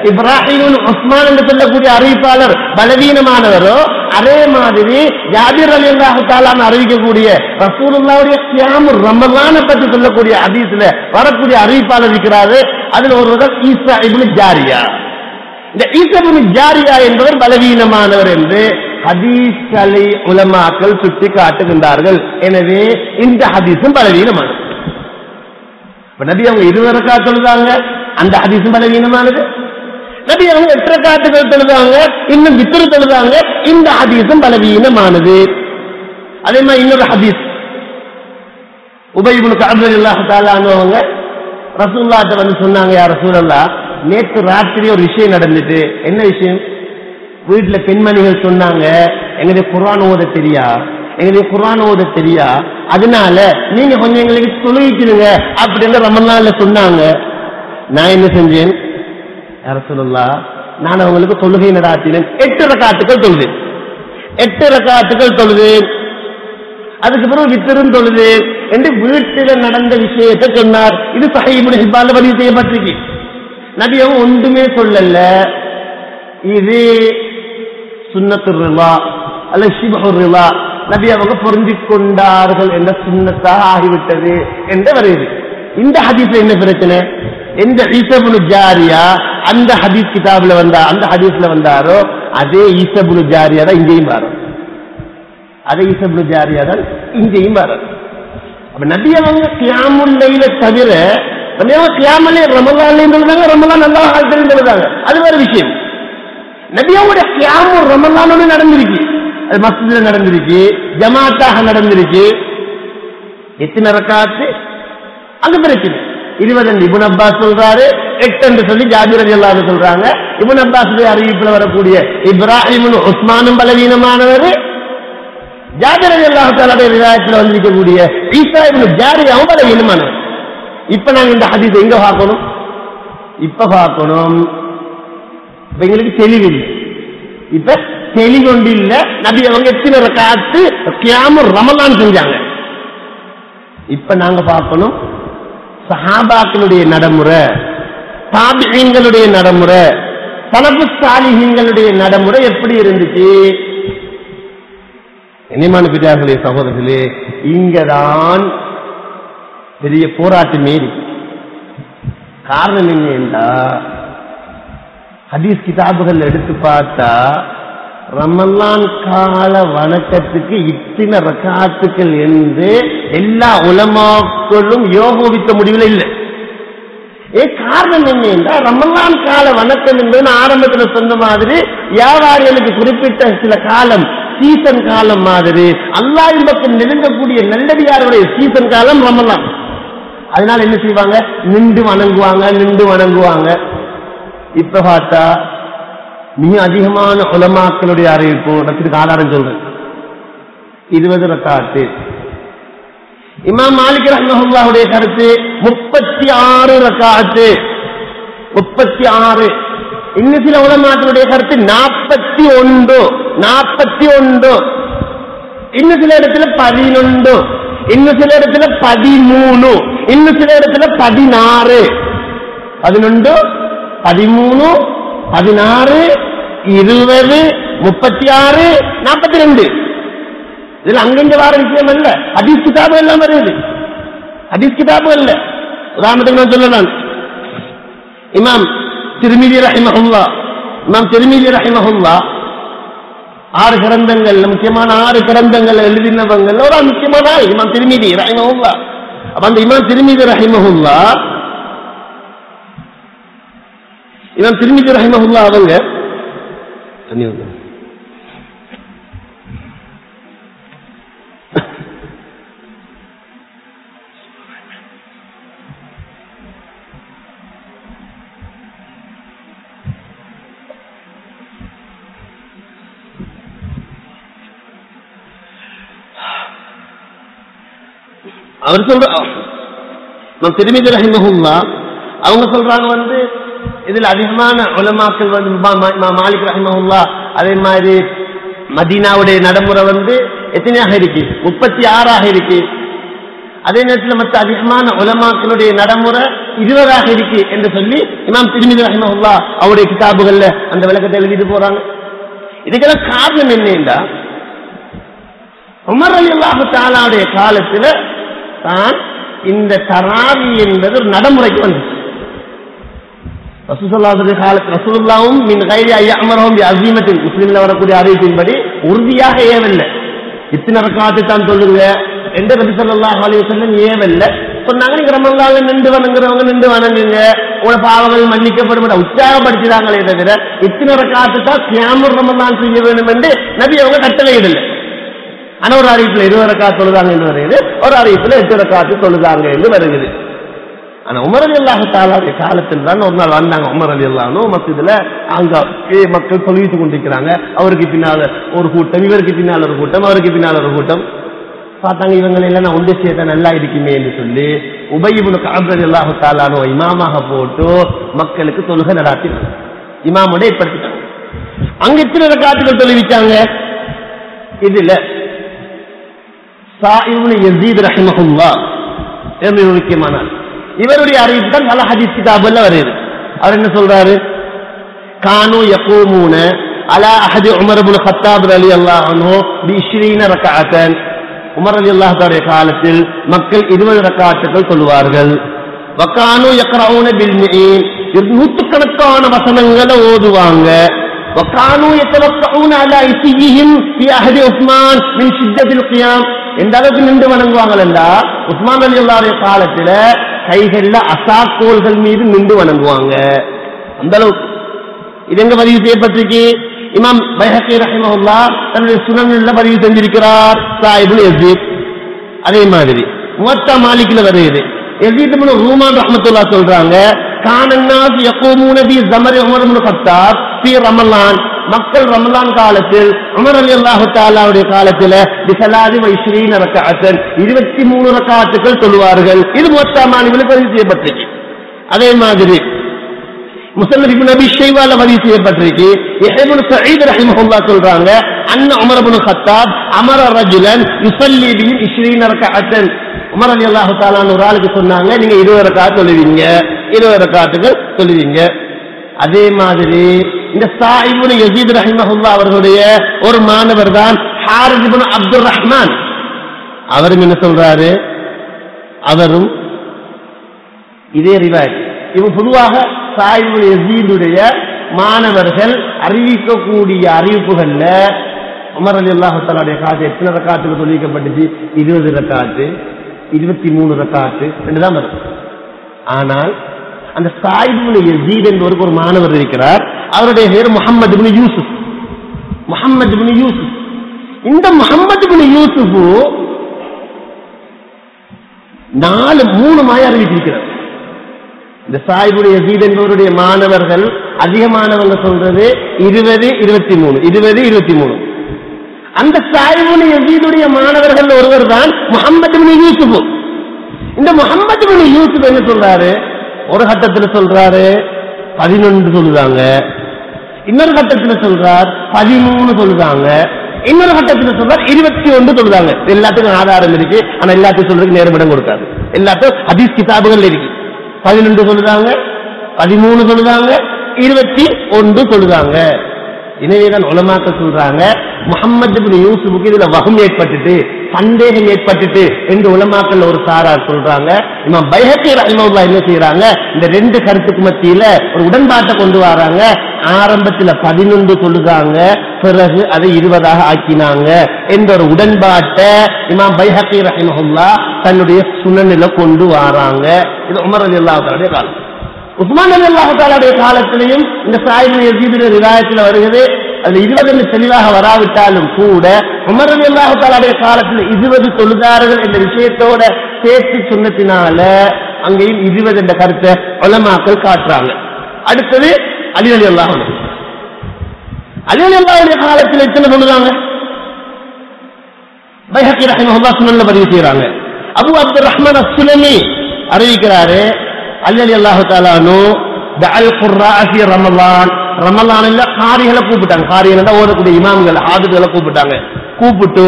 இப்ராஹிம் உஸ்மான் என்று சொல்லக்கூடிய அறிவிப்பாளர் பலவீனமானவரோ அதே மாதிரி ஜாபிர் ரலியல்லாஹு தஆலா அறிவிக்கக்கூடிய ரசூலுல்லாஹ்வுடைய கியாமுர் ரமலானை பற்றி சொல்லக்கூடிய ஹதீஸ்ல வரக்கூடிய அறிவிப்பாளர் இருக்கிறாரு. அதில் ஒருவர் ஈசா இப்னு ஜாரியா. இந்த ஈசா இப்னு ஜாரியா என்பவர் பலவீனமானவர் என்று ஹதீஸ்களை உலமாக்கள் சுட்டி காட்டுகின்றார்கள். எனவே இந்த ஹதீஸும் பலவீனமானது. நபி அவங்க 20 ரக்காத் தொழுதாங்க, அந்த ஹதீஸும் பலவீனமானது. நபி அவங்க 8 ரக்காத்துகள் தொழுதாங்க, இன்னும் வித்ர் தொழுதாங்க, இந்த ஹதீஸும் பலவீனமானது. அதே மாதிரி இன்னொரு ஹதீஸ், உபய் இப்னு கஅப் ரலியல்லாஹு தஆலா அவங்க ரசூலுல்லாஹ்ட்ட சொன்னாங்க, யா ரசூலல்லாஹ், நேற்று ராத்திரி ஒரு விஷயம் நடந்துட்டு. என்ன விஷயம்? வீட்டுல பெண்மணிகள் சொன்னாங்க, எங்களுக்கு குர்ஆன் ஓத தெரியா, எங்களுக்கு குர்ஆன் ஓத தெரியா, அதனால நீங்க கொஞ்சம் எங்களுக்கு தொழுவிக்கிறீங்க அப்படின்னு ரமலான்ல சொன்னாங்க. நான் என்ன செஞ்சேன்? யா ரசூலுல்லாஹ், நான் அவங்களுக்கு தொழுகை நடாத்தினேன். 8 ரக்காத்துக்கள் தொழுதேன், 8 ரக்காத்துக்கள் தொழுதேன். அதுக்கு பிறகு வித்ரும் தொழுதேன் என்று வீட்டில நடந்த விஷயத்தை சொன்னார். இது ஸஹீஹ் இப்னு ஹிப்பான்ல பதிவு செய்யப்பட்டிருக்கு. நபி அவங்க ஒன்றுமே சொல்லல, இது சுன்னத்துர் ரிலா அல்ல ஷிபுர் ரிலா, நபி அவங்க புரிஞ்சு கொண்டார்கள் என்ற சுன்னத்தாக ஆகிவிட்டது என்று வருது. இந்த ஹதீஸ்ல என்ன பிரச்சனை? எந்த ஈசா இப்னு ஜாரியா அந்த ஹதீஸ் கிதாப்ல அந்த ஹதீஸ்ல வந்தாரோ அதே ஈசா இப்னு ஜாரியா தான் இங்கேயும் வரும். அதே ஈசா இப்னு ஜாரியா தான் இங்கேயும் வரும். அப்ப நபி அவங்க கியாமுல் லைல தவிர நபி அவங்க கியாமுல் லைல் ரமலான்லயும் சொல்றாங்க, ரமலான் அல்லாஹ் ஆல்தரியும் சொல்றாங்க. அது வேற விஷயம். நபி அவங்களுடைய கியாமுல் ரமலானோட நடந்திருக்கு, அது மஸ்ஜித்ல நடந்திருக்கு, ஜமாத்தாக நடந்திருக்கு. எத்தனை ரக்காத்து? அங்க பிரச்சனை 20 இப்னு அப்பாஸ் சொல்றாரு, 8 என்று சொல்லி ஜாபிர் ரலியல்லாஹு அன்ஹு சொல்றாங்க. இப்னு அப்பாஸ் அறிவிப்புல வரக்கூடிய இப்ராஹிம் உஸ்மானும் பலவீனமானவர், ஜாபிர் ரலியல்லாஹு தஆலா ரிவாயத்துல வந்திருக்கக்கூடிய ஈசா இப்னு ஜாரியாவும் பலவீனமானவர். இப்ப நாங்க இந்த ஹதீஸ் எங்க பார்க்கணும்? இப்ப பார்க்கணும். எங்களுக்கு தெளிவில்லை, இப்ப தெளிவொண்டு இல்ல. நபி அவங்க எத்தனை ரக்காத்து கியாமுர் ரமலான் செஞ்சாங்க. இப்ப நாங்க பார்க்கணும் சஹாபாக்களுடைய நடைமுறை, தாபிஈன்களுடைய நடைமுறை, சலஃபுஸ் சாலிஹீன்களுடைய நடைமுறை எப்படி இருந்துச்சு. இனிமான பிதார்களே, சகோதரர்களே, இங்கதான் பெரிய போராட்டமே இருக்கு. காரணம் என்னன்னா, ஹதீஸ் கிதாபுகள் எடுத்து பார்த்தா ரமலான் கால வணக்கத்துக்கு இத்தனை ரக்காத்துக்கள் என்று எல்லா உலமாக்களும் யோகோபித்த முடிவில் இல்லை. காரணம் என்ன? ரமலான் கால வணக்கம் என்பது ஆரம்பத்தில் சொன்ன மாதிரி வியாபாரிகளுக்கு குறிப்பிட்ட சில காலம், சீசன் காலம் மாதிரி அல்லாஹ்வின் பக்கம் நெருங்கக்கூடிய நல்லடியாருடைய சீசன் காலம் ரமலான். அதனால என்ன செய்வாங்க? நின்று வணங்குவாங்க. இப்ப பார்த்தா மிக அதிகமான உலமாக்களுடைய அறிவிப்பு ரத்துக்கு ஆதாரம் சொல்றேன், 20 ரக்காத்து. இமாம் மாலிக் ரஹ்மத்துல்லாஹுடைய கருத்து 36 ரக்காத்து, 36. இன்னும் சில உலமாக்களுடைய கருத்து 41. இன்னும் சில இடத்துல 11, இன்னும் சில இடத்துல 13, இன்னும் சில இடத்துல 16. 11, 13, 16, 20, 36, 42. இதுல அங்கிருந்து வார விஷயம் அல்ல, ஹதீஸ் கிதாபு எல்லாம் வருது. ஹதீஸ் கிதாபு அல்ல. உதாரணத்துக்கு நான் சொல்லலாம், இமாம் திர்மிதி ரஹிமஹுல்லாஹ் 6 கிரந்தங்கள், முக்கியமான 6 கிரந்தங்கள் எழுதினவங்க ஒரு முக்கியமான இமாம் திர்மிதி ரஹிமஹுல்லாஹ். அப்ப அந்த இமாம் திர்மிதி ரஹிமஹுல்லாஹ் அவங்க அவர் சொல்ற திர்மிதி ரஹிமஹுல்லாஹ் அவங்க சொல்றாங்க இதுல அதிகமான உலமாக்கள் மாலிக் ரஹிமஹுல்லாஹ் அதே மாதிரி மதீனாவுடைய நடைமுறை எத்தனையாக இருக்கு, 36 இருக்கு. அதே நேரத்தில் மற்ற அதிகமான உலமாக்களுடைய நடைமுறை 20 இருக்கு என்று சொல்லி இமாம் திர்மிதி ரஹிமஹுல்லாஹ் அவருடைய கிதாபுகள்ல அந்த விளக்கத்தை எழுதிட்டு போறாங்க. இதுக்கெல்லாம் காரணம் என்னன்னா, உமர் ரலியல்லாஹு தஆலாவுடைய காலத்துல தான் இந்த தராவி என்பது ஒரு நடைமுறைக்கு வந்துச்சு. ரசூலுல்லாஹும் மின் கைரி அய்யமரஹும் பிஅஸீமத்தின் முஸ்லிம்ல வரக்கூடிய அறிவிப்பின்படி உறுதியாக ஏவல்ல, இத்தனை ரக்காத்து தான் சொல்லுங்க என்று நபி ஸல்லல்லாஹு அலைஹி வஸல்லம் ஏவல்ல சொன்னாங்க. நீங்க ரமலான்ல நின்று வணங்குறவங்க நின்று வணங்குங்க, உங்களோட பாவங்கள் மன்னிக்கப்படும் உற்சாகப்படுத்தினாங்களே தவிர இத்தனை ரக்காத்து தான் கியாமுர் ரமலான் செய்ய வேண்டும் என்று நபி அவங்க கட்டளை இடல. ஆனா ஒரு அறிவிப்புல 20 ரக்காத் தொழுதாங்க என்று வருகிறது, ஒரு அறிவிப்புல 8 ரக்காத்து தொழுதாங்க என்று வருகிறது. ஆனா உமர் ரலியல்லாஹு தஆலாவுடைய காலத்தில் தான் ஒரு நாள் வந்தாங்க. உமர் ரலியல்லாஹு மஸ்ஜிதுல அங்க மக்கள் தொழுவித்துக் கொண்டிருக்கிறாங்க. அவருக்கு பின்னால ஒரு கூட்டம், இவருக்கு பின்னால் ஒரு கூட்டம், அவருக்கு பின்னால் ஒரு கூட்ம். பார்த்தாங்க இவங்க எல்லாம் ஒன்று சேர்த்த நல்லா இருக்குமே என்று சொல்லி உபய் இப்னு கஅப் ரலியல்லாஹு தஆலாவை இமாமாக போட்டு மக்களுக்கு தொழுகை நடாத்தினாங்க. இமாமுடைய ஏற்படுத்திட்டாங்க. அங்க எத்தனை ரக்காத்துகள் தொழுவிச்சாங்க? இதுல சாயிபுல் யஸீத் ரஹிமஹுல்லாஹ் என்று முக்கியமானார். இவருடைய அறிவிப்பு தான் பல ஹதீஸ் கிதாபுல வருது. அவர் என்ன சொல்றாரு? கானு யகூமூன அலா அஹதி உமர் இப்னு கத்தாப் ரலியல்லாஹு அன்ஹு பி 20 ரக்அத்தன். உமர் ரலியல்லாஹு தஆலா காலத்தில் மக்கள் 20 ரக்அத்துகள் சொல்வார்கள். வகானு யக்ரஊன பில் மிஈன், 100 கணக்கான வசனங்களை ஓதுவாங்க. வகானு யதவக்கஊன அலா இஸிஹிம் ஃபி அஹதி உஸ்மான் மின் ஷித்தத்தில் கியாம். எந்த அளவுக்கு நின்று வணங்குவாங்களா, உஸ்மான் ரலியல்லாஹு காலத்துல கைகள்ல அசாக்கோல்கள் மீது நின்று வணங்குவாங்க. அந்த அளவுக்கு. இது எங்க பதிவு செய்யப்பட்டிருக்கு? இமாம் பைஹகி ரஹிமஹுல்லாஹ் தன்னுடைய சுனன்ல பதிவு செஞ்சிருக்கிறார். சாயிபுல் யஸீத். அதே மாதிரி முவத்தா மாலிக்ல வருது. யஸீத் இப்னு ரூமான் ரஹ்மத்துல்லாஹ் சொல்றாங்க, கானன்னாஸ் யகூமூன பி ஸமரி உமர் இப்னு கத்தாப் ஃபீ ரமலான். மக்கள் ரமலான் காலத்தில் உமர் ரலியல்லாஹு தஆலாவுடைய காலத்தில் பிஸலாதி வ 20 ரக்அத்தன் 23 ரக்அத்துகள் தொழுவார்கள். இது முவத்தா மாலிக்ல பதிவு செய்யப்பட்டிருக்கு. அதே மாதிரி முஸன்னத் இப்னு அபி ஷைபால பதிவு செய்யப்பட்டிருக்கு. யஹ்யா இப்னு ஸஈத் ரஹிமஹுல்லாஹ் சொல்றாங்க, அன்ன உமர் இப்னு கத்தாப் அமர ரஜுலன் யுஸல்லி பிஹி 20 ரக்அத்தன். உமர் ரலியல்லாஹு தஆலா ஒரு ஆளுக்கு சொன்னாங்க, நீங்க 20 ரக்அத் தொழுவீங்க, 20 ரக்அத்துகள் தொழுவீங்க. அதே மாதிரி இந்த சாயிபுல் யஸீத் ரஹிமஹுல்லாஹ் அவர்களுடைய ஒரு மாணவர் தான் ஹாரிஸ் இப்னு அப்துர் ரஹ்மான். அவரும் என்ன சொல்றாரு? அவரும் இதே ரிவாயத். இவங்க பொதுவாக சாயிபுல் யஸீதுடைய மாணவர்கள் அறிவிக்கக்கூடிய அறிவிப்புகள்ல உமர் ரலியல்லாஹு தஆலாவுடைய காலத்துல எத்தனை ரக்காத்துக்கு தொழுவிக்கப்பட்டுச்சு? 20 ரக்காத்து, 23 ரக்காத்து என்றுதான் வரும். ஆனால் அந்த சாயிபுல் யஸீத் என்பவருக்கு ஒரு மாணவர் இருக்கிறார். அவருடைய பேர் முஹம்மது இப்னு யூசுப். முஹம்மது இப்னு யூசுப். இந்த முஹம்மது இப்னு யூசுப் 3 மாய அறிவித்திருக்கிறார். இந்த சாயிபுல் யஸீத் என்பவருடைய மாணவர்கள் அதிகமானவங்க சொல்றது 20, 23, 20, 23. அந்த சாயிபுல் யஸீதுடைய மாணவர்கள் ஒருவர் தான் முஹம்மது இப்னு யூசுப். இந்த முஹம்மது இப்னு யூசுப் என்ன சொல்றாரு? ஒரு கட்டத்தில் சொல்றாரு 11 சொல்லுதாங்க, இன்னொரு கட்டத்தில் சொல்றார் 13 சொல்லுதாங்க, இன்னொரு கட்டத்தில் சொல்றார் 21 சொல்லுதாங்க. எல்லாத்துக்கும் ஆதாரம் இருக்கு, ஆனா எல்லாத்தையும் சொல்றதுக்கு நேரமிடம் கொடுக்காது. எல்லாத்தையும் ஹதீஸ் கிதாபுகள் இருக்கு. 12 சொல்லுதாங்க, 13 சொல்லுதாங்க, 21 சொல்லுதாங்க. எனவேதான் உலமாக்கள் சொல்றாங்க முஹம்மது இப்னு யூசுஃபுக்கு இதுல வஹம் ஏற்பட்டுட்டு சந்தேகம் ஏற்பட்டுட்டு என்று உலமாக்கள் ஒரு சாரார் சொல்றாங்க. இமாம் பைஹக்கி ரஹிமஹுல்லாஹ் என்ன செய்யறாங்க, இந்த ரெண்டு கருத்துக்கு மத்தியில ஒரு உடன்பாட்டை கொண்டு வராங்க. ஆரம்பத்தில் 11 சொல்லுறாங்க, பிறகு அதை 20 ஆக்கினாங்க என்ற ஒரு உடன்பாட்டை இமாம் பைஹக்கி ரஹிமஹுல்லாஹ் தன்னுடைய சுனனில கொண்டு வராங்க. இது உமர் ரலியல்லாஹு தஆலா காலம். உஸ்மான் ரலியல்லாஹு தஆலாவுடைய காலத்திலையும் இந்த சாயிப் யஸீதுடைய ரிவாயத்தில் வருகிறது. அது 20 தெளிவாக வராவிட்டாலும் கூட உமர் ரலியல்லாஹு தஆலாவுடைய காலத்தில் 20 தொழுதார்கள் என்ற விஷயத்தோட சேர்த்து சொன்னதினால அங்கேயும் 20 என்ற கருத்தை உலமாக்கள் காட்டுறாங்க. அடுத்தது அலி ரலியல்லாஹு அன்ஹு. அலி ரலியல்லாஹுடைய காலத்தில் எத்தனை சொல்லுறாங்க? பைஹக்கி ரஹிமஹுல்லாஹ் சுனன்ல பதிவு செய்றாங்க. அபூ அப்துர் ரஹ்மான் அஸ்-சுலமி அறிவிக்கிறாரு, அலி ரலியல்லாஹு தஆலா அன்ஹு தஅல் குர்ரா ஃபி ரமலான், ரமலான்ல காரிகளை கூப்பிட்டாங்க. காரிகள் ஓதக்கூடிய இமாம்கள் ஆதுகளை கூப்பிட்டாங்க. கூப்பிட்டு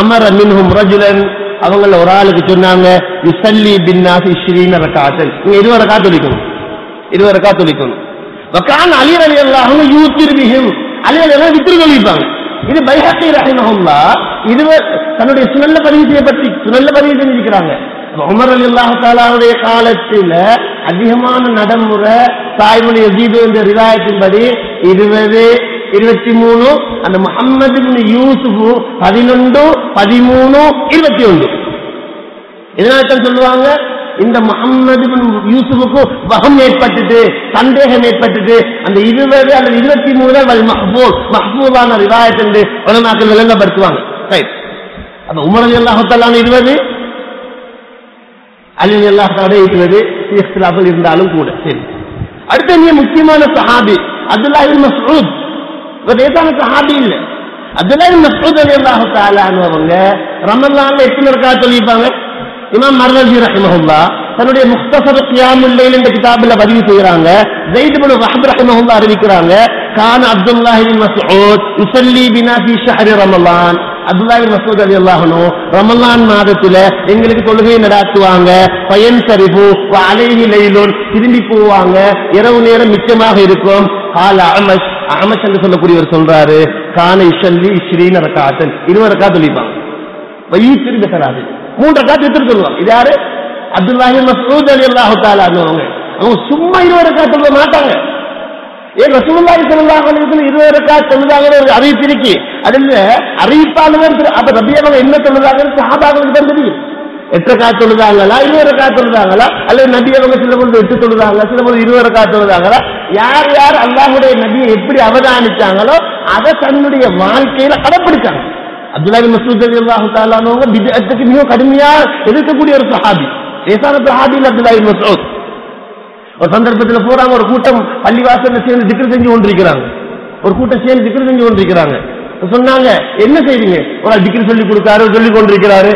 அமர மின்ஹும் ரஜுலன், அவங்கள ஒரு ஆளுக்கு சொன்னாங்க யுஸல்லி பின்னாஸ் 20 ரக்அத்தன், நீங்க 20 ரக்அத் தொழிக்கணும், 20 ரக்அத் தொழிக்கணும். வகான அலி ரலியல்லாஹு அன்ஹு யூத்திர் பிஹிம், அலி ரலியல்லாஹு வித்ர் தொழிப்பாங்க. இது பைஹக்கி ரஹிமஹுல்லாஹ் இது தன்னுடைய சுனன்ல பதிவு செய்யப்பட்டு சுனன்ல பதிவு செஞ்சிருக்கிறாங்க. உமர் ரலியல்லாஹு தஆலாவுடைய காலத்தில் அதிகமான நடைமுறை சாயிபுல் யஸீத் என்ற ரிவாயத்தின்படி 20, 23, அந்த முஹம்மது இப்னு யூசுஃப் 11, 13, 21. இதனால்தான் சொல்லுவாங்க இந்த முஹம்மது இப்னு யூசுஃபுக்கு வஹம் ஏற்பட்டுட்டு சந்தேகம் ஏற்பட்டுட்டு அந்த 20 அல்லது 23 மஹ்பூஸான ரிவாயத் என்று உலமாக்கள் விளங்கப்படுத்துவாங்க. ரைட். அப்ப உமர் ரலியல்லாஹு தஆலா 20, அலி ரலியல்லாஹு தஆலா 20 இக்திலாஃப் இருந்தாலும் கூட சரி. அடுத்த மிக முக்கியமான சஹாபி அப்துல்லாஹ் இப்னு மஸ்ஊத். வேதான சஹாபி இல்ல, அப்துல்லாஹ் இப்னு மஸ்ஊத் ரலியல்லாஹு தஆலா அன்ஹு அவங்க ரமலான்ல எத்தனை ரக்அத் தொழுவாங்க? இமாம் மர்வஸி ரஹிமஹுல்லாஹ் தன்னுடைய முக்தஸர் கியாமுல் லைல் என்ற கிதாபில பதிவு செய்றாங்க. ஸைத் இப்னு வஹப் ரஹிமஹுல்லாஹ் அறிவிக்கிறாங்க, கான அப்துல்லாஹ் இப்னு மஸ்ஊத் யுஸல்லி பினா ஃபீ ஷஹ்ரி ரமலான். அப்துல்லாஹ் இப்னு மஸ்ஊத் ரலியல்லாஹு அன்ஹு ரமலான் மாதத்துல எங்களுக்கு தொழுகை நடத்துவாங்க. ஃபயன்சரிஃபு வ அலைஹி லைலுன், திரும்பி போவாங்க, இரவு நேரம் மிச்சமாக இருக்கும். கால அமஷ், அமஷ் என்று சொல்லக்கூடியவர் சொல்றாரு, கான யுஸல்லி 20 ரக்அத்தன், 20 ரக்அத் தொழுவாங்க. வயிற்று பெறாது 3 ரக்அத் வித்ர் சொல்லுவாங்க. இது யாரு? அப்துல்லாஹ் இப்னு மஸ்ஊத் ரலியல்லாஹு தஆலா அன்ஹு. அவங்க சும்மா 20 ரக்அத் தொழ மாட்டாங்க. ஏன் ரசூலுல்லாஹி ஸல்லல்லாஹு அலைஹி வஸல்லம் 20 ரக்அத் தொழுதாங்கன்னு ஒரு அறிவிப்பு இருக்கு. அதுல அறிவிப்பாளர் அப்ப நபி அவங்க என்ன தொழுதாங்கன்னு சஹாபாக்களுக்கு தான் தெரியும். 8 ரக்அத் தொழுதாங்களா, 20 ரக்அத் தொழுதாங்களா, அல்லது நபி அவங்க சில பொழுது 8 தொழுதாங்களா, சில பொழுது 20 ரக்அத் தொழுதாங்களா, யார் யார் அல்லாஹ்வுடைய நபியை எப்படி அவதானிச்சாங்களோ அதை தன்னுடைய வாழ்க்கையில கடைப்பிடிச்சாங்க. அப்துல்லாஹ் இப்னு மஸ்ஊத் ரலியல்லாஹு தஆலா அவங்க பித்அத்துக்கு மிக கடுமையா எதிர்க்கக்கூடிய ஒரு சஹாபி. லேசான சஹாபி இல்ல அப்துல்லாஹ் இப்னு மஸ்ஊத். ஒரு சந்தர்ப்பத்தில் போறாங்க, ஒரு கூட்டம் பள்ளிவாசல்ல சேர்ந்து திக்ர் செஞ்சு கொண்டிருக்கிறாங்க. ஒரு கூட்டம் சேர்ந்து திக்ர் செஞ்சு கொண்டிருக்கிறாங்க. சொன்னாங்க, என்ன செய்வீங்க? ஒரு திக்ர் சொல்லி கொடுத்தாரு, சொல்லி கொண்டிருக்கிறாரு.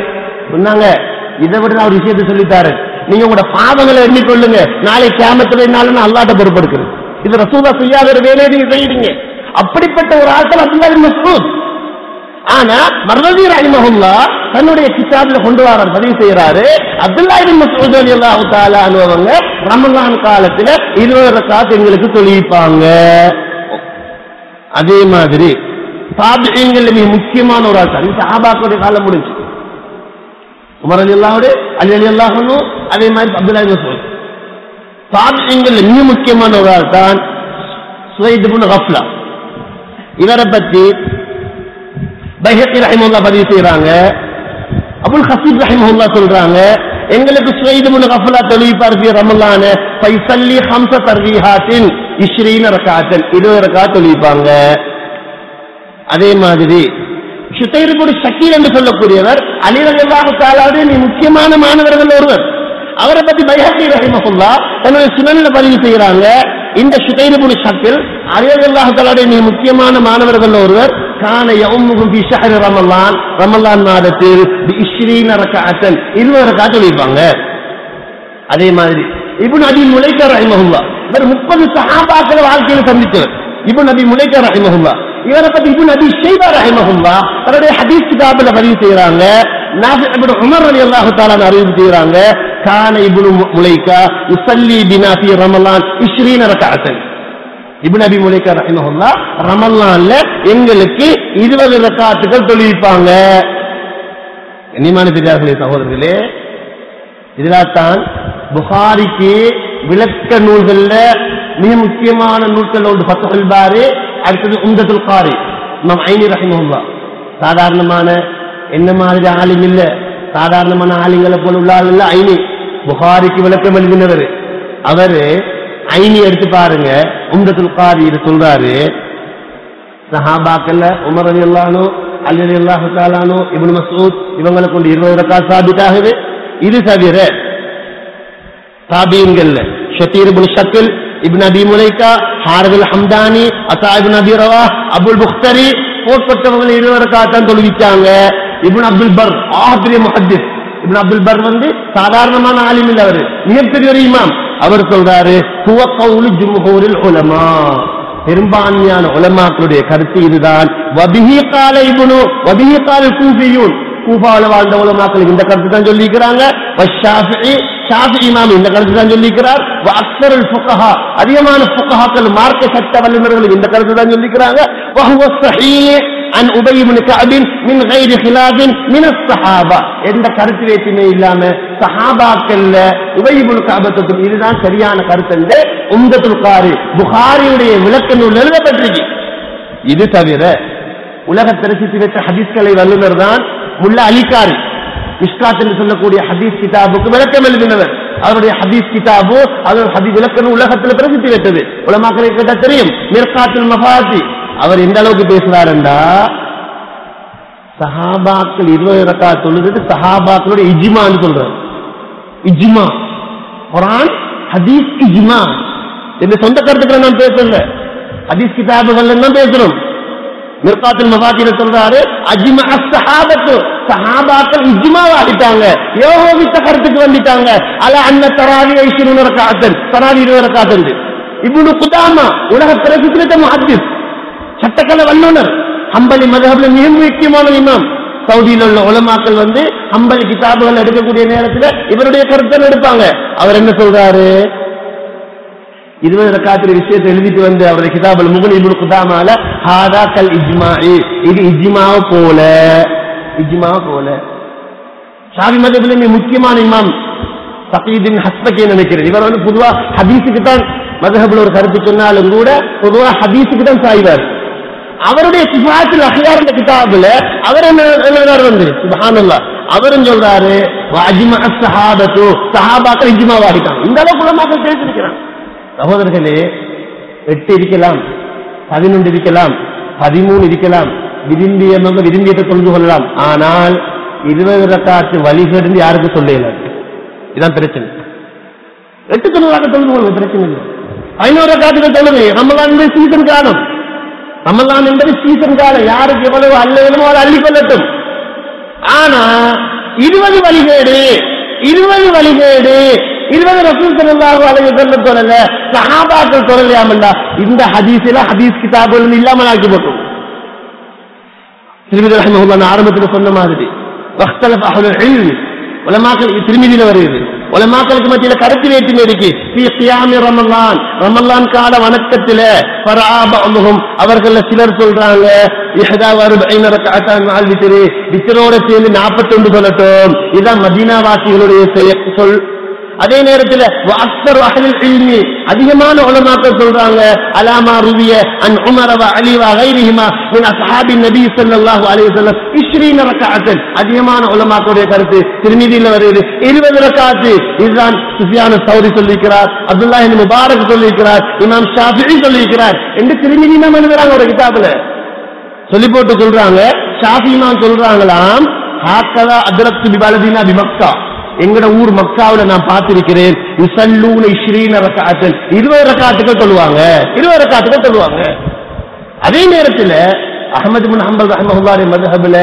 சொன்னாங்க, இதை விட நான் ஒரு விஷயத்தை சொல்லித்தாரு, நீங்க உங்களோட பாவங்களை எண்ணிக்கொள்ளுங்க, நாளை கியாமத்துல என்னாலும் அல்லாஹ்ட்ட பொறுப்பெடுக்கிறேன். இது ரசூலுல்லாஹ் செய்யாத ஒரு வேலையை நீங்க செய்யறீங்க. அப்படிப்பட்ட ஒரு ஆட்கள் அப்துல்லாஹ் இப்னு மஸ்ஊத். ஆனா மர்வஸி ரஹிமஹுல்லாஹ் தன்னுடைய கிதாபில கொண்டு வரார், பதிவு செய்யறாரு, அப்துல்லாஹ் இப்னு மஸ்ஊத் ரலியல்லாஹு தஆலா அன்ஹு அவங்க ரமலான் காலத்துல 20 ரக்அத் எங்களுக்கு தொழுவிப்பாங்க. அதே மாதிரி தாபிஈன்கள் மிக முக்கியமான ஒரு ஆட்கள். சஹாபாக்களுடைய காலம் முடிஞ்சு. உமர் ரலியல்லாஹு அன்ஹு, அலி ரலியல்லாஹு அன்ஹு, அதே மாதிரி அப்துல்லாஹ் இப்னு மஸ்ஊத். தாபிஈன்கள் மிக முக்கியமான ஒரு ஆள் தான் ஸுவைத் இப்னு கஃப்லா. இவரை பற்றி பைஹக்கி ரஹிமஹுல்லாஹ் பதிவு செய்றாங்க. அபுல் ஹசீப் ரஹிமஹுல்லாஹ் சொல்றாங்க, எங்களுக்கு ஸுவைத் இப்னு கஃப்லா தொழுவிப்பார் ஃபீ ரமலான் ஃபைஸல்லி 5 தர்வீஹாத்தின் 20 ரக்அத்தன், 20 ரக்அத் தொழுவிப்பாங்க. அதே மாதிரி ஷுதைர் இப்னு ஷக்கீர் என்று சொல்லக்கூடியவர் அலி ரலியல்லாஹு தஆலாவுடைய முக்கியமான மாணவர்கள் ஒருவர். அவரை பத்தி பைஹக்கி ரஹிமஹுல்லாஹ் தன்னுடைய சுனன்ல பதிவு செய்றாங்க. இந்த ஷுதைர் இப்னு ஷக்கீர் அலி ரலியல்லாஹு தஆலாவுடைய முக்கியமான மாணவர்கள் ஒருவர். கான யௌமுஹு ஃபீ ஷஹ்ரி ரமலான், ரமலான் மாதத்தில் 20 ரக்அத்தன், 20 ரக்அத் தொழுவாங்க. அதே மாதிரி இப்னு அபி முலைக்கா ரஹிமஹுல்லாஹ் இவர் 30 சஹாபாக்களை வாழ்க்கையில சந்தித்தவர். இப்னு அபி முலைக்கா ரஹிமஹுல்லாஹ் இவரை பத்தி இப்னு அபி ஷைபா ரஹிமஹுல்லாஹ் தன்னுடைய ஹதீஸ் கிதாபில பதிவு செய்றாங்க. நாஃபி இப்னு உமர் ரலியல்லாஹு தஆலா அறிவிப்பு செய்றாங்க, கான இப்னு முலைக்கா யுஸல்லி பினா ஃபீ ரமலான் 20 ரக்அத்தன், இப்னு அபி முலைக்கா ரஹிமஹுல்லாஹ் ரமலான்ல எங்களுக்கு 20 ரக்காத்துகள் தொழுவிப்பாங்க. கண்ணியமான பெரியார்களே சகோதரர்களே, இதனால்தான் புகாரிக்கு விளக்க நூல்கள்ல மிக முக்கியமான நூல்கள் ஒன்று ஃபத்ஹுல் பாரி, அடுத்தது உம்தத்துல் காரி. இமாம் ஐனி ரஹிமஹுல்லாஹ் சாதாரணமான என்ன மாதிரி ஆலிம் இல்ல, சாதாரணமான ஆலிங்களை போல உள்ள ஆள் இல்ல. ஐனி புகாரிக்கு விளக்கம் எழுதினவர். அவரு ஐனி எடுத்து பாருங்க, உம்தத்துல் காரி சொல்றாரு, சஹாபாக்கள்ல உமர் ரலியல்லாஹு அன்ஹு, அலி ரலியல்லாஹு தஆலா அன்ஹு, இப்னு மஸ்ஊத் இவங்களை கொண்டு 20 ரக்காத் சாபித்தாகுது. இது தவிர தாபீன்கள்ல ஷதீர் இப்னு ஷக்கில், இப்னு அபி முலைக்கா, ஹாரிஸ் அல் ஹம்தானி, அஸா இப்னு அபி ரவாஹ், அபுல் புக்தரி போட்டவங்க 20 ரக்காத் தான் தொழுவிச்சாங்க. இப்னு அப்துல் பர் ஆஹ்ரிய முஹத்திஸ், இப்னு அப்துல் பர் சாதாரணமான ஆலிம் இல்ல, அவரு மிகப்பெரிய ஒரு இமாம். அவர் சொல்றாரு, ஹுவ கௌலு ஜும்ஹூரில் உலமா, பெரும்பான்மையான உலமாக்களுடைய கருத்து இதுதான். வபிஹி கால இப்னு வபிஹி கால கூஃபியூன், கூஃபால வாழ்ந்த உலமாக்கள் இந்த கருத்து தான் சொல்லிக்கிறாங்க. வஷ்ஷாஃபிஈ, ஷாஃபிஈ இமாம் இந்த கருத்து தான் சொல்லிக்கிறார். வஅக்ஸருல் ஃபுகஹா, அதிகமான ஃபுகஹாக்கள் மார்க்க சட்ட வல்லுநர்கள் இந்த கருத்து தான் சொல்லிக்கிறாங்க. வஹுவ ஸஹீஹ் عن أبي بن كعب من غير خلاف من الصحابة, எந்த கருத்து வேற்றுமை இல்லாம சஹாபாக்கள்ல உபய் இப்னு கஅபத்துக்கு இதுதான் சரியான கருத்து என்று உம்தத்துல் காரி புகாரியுடைய விளக்க நூல் எழுதப்பட்டிருக்கு. இது தவிர உலக பிரசித்தி பெற்ற ஹதீஸ்களை வல்லுநர் தான் முல்லா அலிகாரி, மிஷ்காத் என்று சொல்லக்கூடிய ஹதீஸ் கிதாபுக்கு விளக்கம் எழுதினவர். அவருடைய ஹதீஸ் கிதாபு, அதோட ஹதீஸ் விளக்கம் உலகத்தில் பிரசித்தி பெற்றது. உலமாக்களை கேட்டா தெரியும். மிர்காத்துல் மஃபாதி, அவர் எந்த அளவுக்கு பேசுறாருண்டா, சஹாபாக்கள் 20 ரக்காத் தொழுது சஹாபாக்களுடைய இஜ்மான்னு சொல்றாரு. இஜ்மா, குர்ஆன் ஹதீஸ் இஜ்மா. இந்த சொந்த கருத்துக்களை நான் பேசல, ஹதீஸ் கிதாபுகள் தான் பேசுறோம். மிர்காத்துல் மஃபாத்தில சொல்றாரு, அஜ்மா அஸ்ஸஹாபத்து, சஹாபாக்கள் இஜ்மாவாகிட்டாங்க, யோகோவித்த கருத்துக்கு வந்துட்டாங்க. அல அன்ன தராவி 20 ரக்காத், தராவி 20 ரக்காத். இப்னு குதாமா உலக பிரசித்தி பெற்ற முஹத்திஸ், சட்டக்கல வல்லுனர், ஹம்பலி மذهبல மிக முக்கியமான இமாம். சவுதியில் உள்ள உலமாக்கள் ஹம்பலி கிதாபுகள் எடுக்கக்கூடிய நேரத்தில் இவருடைய கருத்தை எடுப்பாங்க. அவர் என்ன சொல்றாரு, 20 ரக்காத்துடைய விஷயத்தை எழுதிட்டு அவருடைய கிதாபுல் முக்னி இப்னு குதாமால ஹாதா கல் இஜ்மாஇ, இது இஜ்மாவ போல, இஜ்மாவ போல. ஷாஃபி மذهبல மிக முக்கியமான இமாம் தகீதுன் ஹஸ்பகி நினைக்கிறேன். இவர் பொதுவா ஹதீஸுக்கு தான் மذهبல ஒரு கருத்து சொன்னாலும் கூட பொதுவா ஹதீஸுக்கு தான் சாய்வார். அவருடைய சிஃபாத்துல் அஹ்யார் என்ற கிதாபுல அவர் என்ன சுப்ஹானல்லாஹ், அவரும் சொல்றாரு, வஅஜ்மா அஸ்ஸஹாபத்து, சஹாபாக்கள் இஜ்மாவாகிட்டாங்க. இந்த அளவுக்கு உலமாக்கள் பேசியிருக்கிறாங்க. சகோதரர்களே, 8 இருக்கலாம், 11 இருக்கலாம், 13 இருக்கலாம், விரும்பியதை தொழுது கொள்ளலாம். ஆனால் 20 ரக்காத்து வழிகேடு யாருக்கு சொல்லலாம்? இதுதான் பிரச்சனை. 8 தொழுதாக தொழுது கொள்ளுங்க, பிரச்சனை இல்லை. 11 ரக்காத்துகள் தொழுது. ரமலான் சீசன் காலம், ரமலான் என்பது சீசன் காலம், யாருக்கு எவ்வளவு அள்ள வேணுமோ அதை அள்ளி கொள்ளட்டும். ஆனா 20 வழிகேடு, 20 வழிகேடு, 20 ரசூல் ஸல்லல்லாஹு அலைஹி வஸல்லம் சொல்லல, சஹாபாக்கள் சொல்லலையாமல்ல, இந்த ஹதீஸ்ல ஹதீஸ் கிதாபுகள் இல்லாமல் ஆக்கி போட்டோம். திர்மிதி ரஹ்மஹுல்லாஹ் ஆரம்பத்தில் சொன்ன மாதிரி வக்தலஃப அஹ்லுல் இல்ம், உலமாக்கள் திர்மிதியில வருது, உலமாக்களுக்கு மத்தியில கருத்து வேற்றுமை இருக்கு. ரமலான், ரமலான் கால வணக்கத்தில அவர்கள் சிலர் சொல்றாங்க, வித்தரோட சேர்ந்து 41 சொல்லட்டும், இதான் மதீனா வாசிகளுடைய சொல். அதே நேரத்தில் அதிகமான உலமாக்கள் சொல்றாங்க, அலாமா ருவிய அன் உமர வ அலி வ கைரிஹிமா மின் அஸ்ஹாபின் நபி ஸல்லல்லாஹு அலைஹி வஸல்லம் 20 ரக்அத். அதிகமான உலமாக்களுடைய கருத்து திர்மிதியில வருது 20 ரக்அத். இதுதான் சுஃபியான் ஸௌரி சொல்லிக்கிறார், அப்துல்லாஹ் இப்னு முபாரக் சொல்லிக்கிறார், இமாம் ஷாஃபிஈ சொல்லிக்கிறார் என்று திர்மிதி இமாம் எழுதுறாங்க ஒரு கிதாபுல. சொல்லி போட்டு சொல்றாங்க, ஷாஃபிஈ இமாம் சொல்றாங்களாம், ஹாக்கதா அத்ரக்து பி பலதினா பி மக்கா, எங்கட ஊர் மக்காவுல நான் பார்த்திருக்கிறேன், 20 ரக்காத்துகள் சொல்லுவாங்க, 20 ரக்காத்துகள் சொல்லுவாங்க. அதே நேரத்தில் அஹ்மத் இப்னு ஹம்பல் ரஹ்மத்துல்லாஹி மذهبல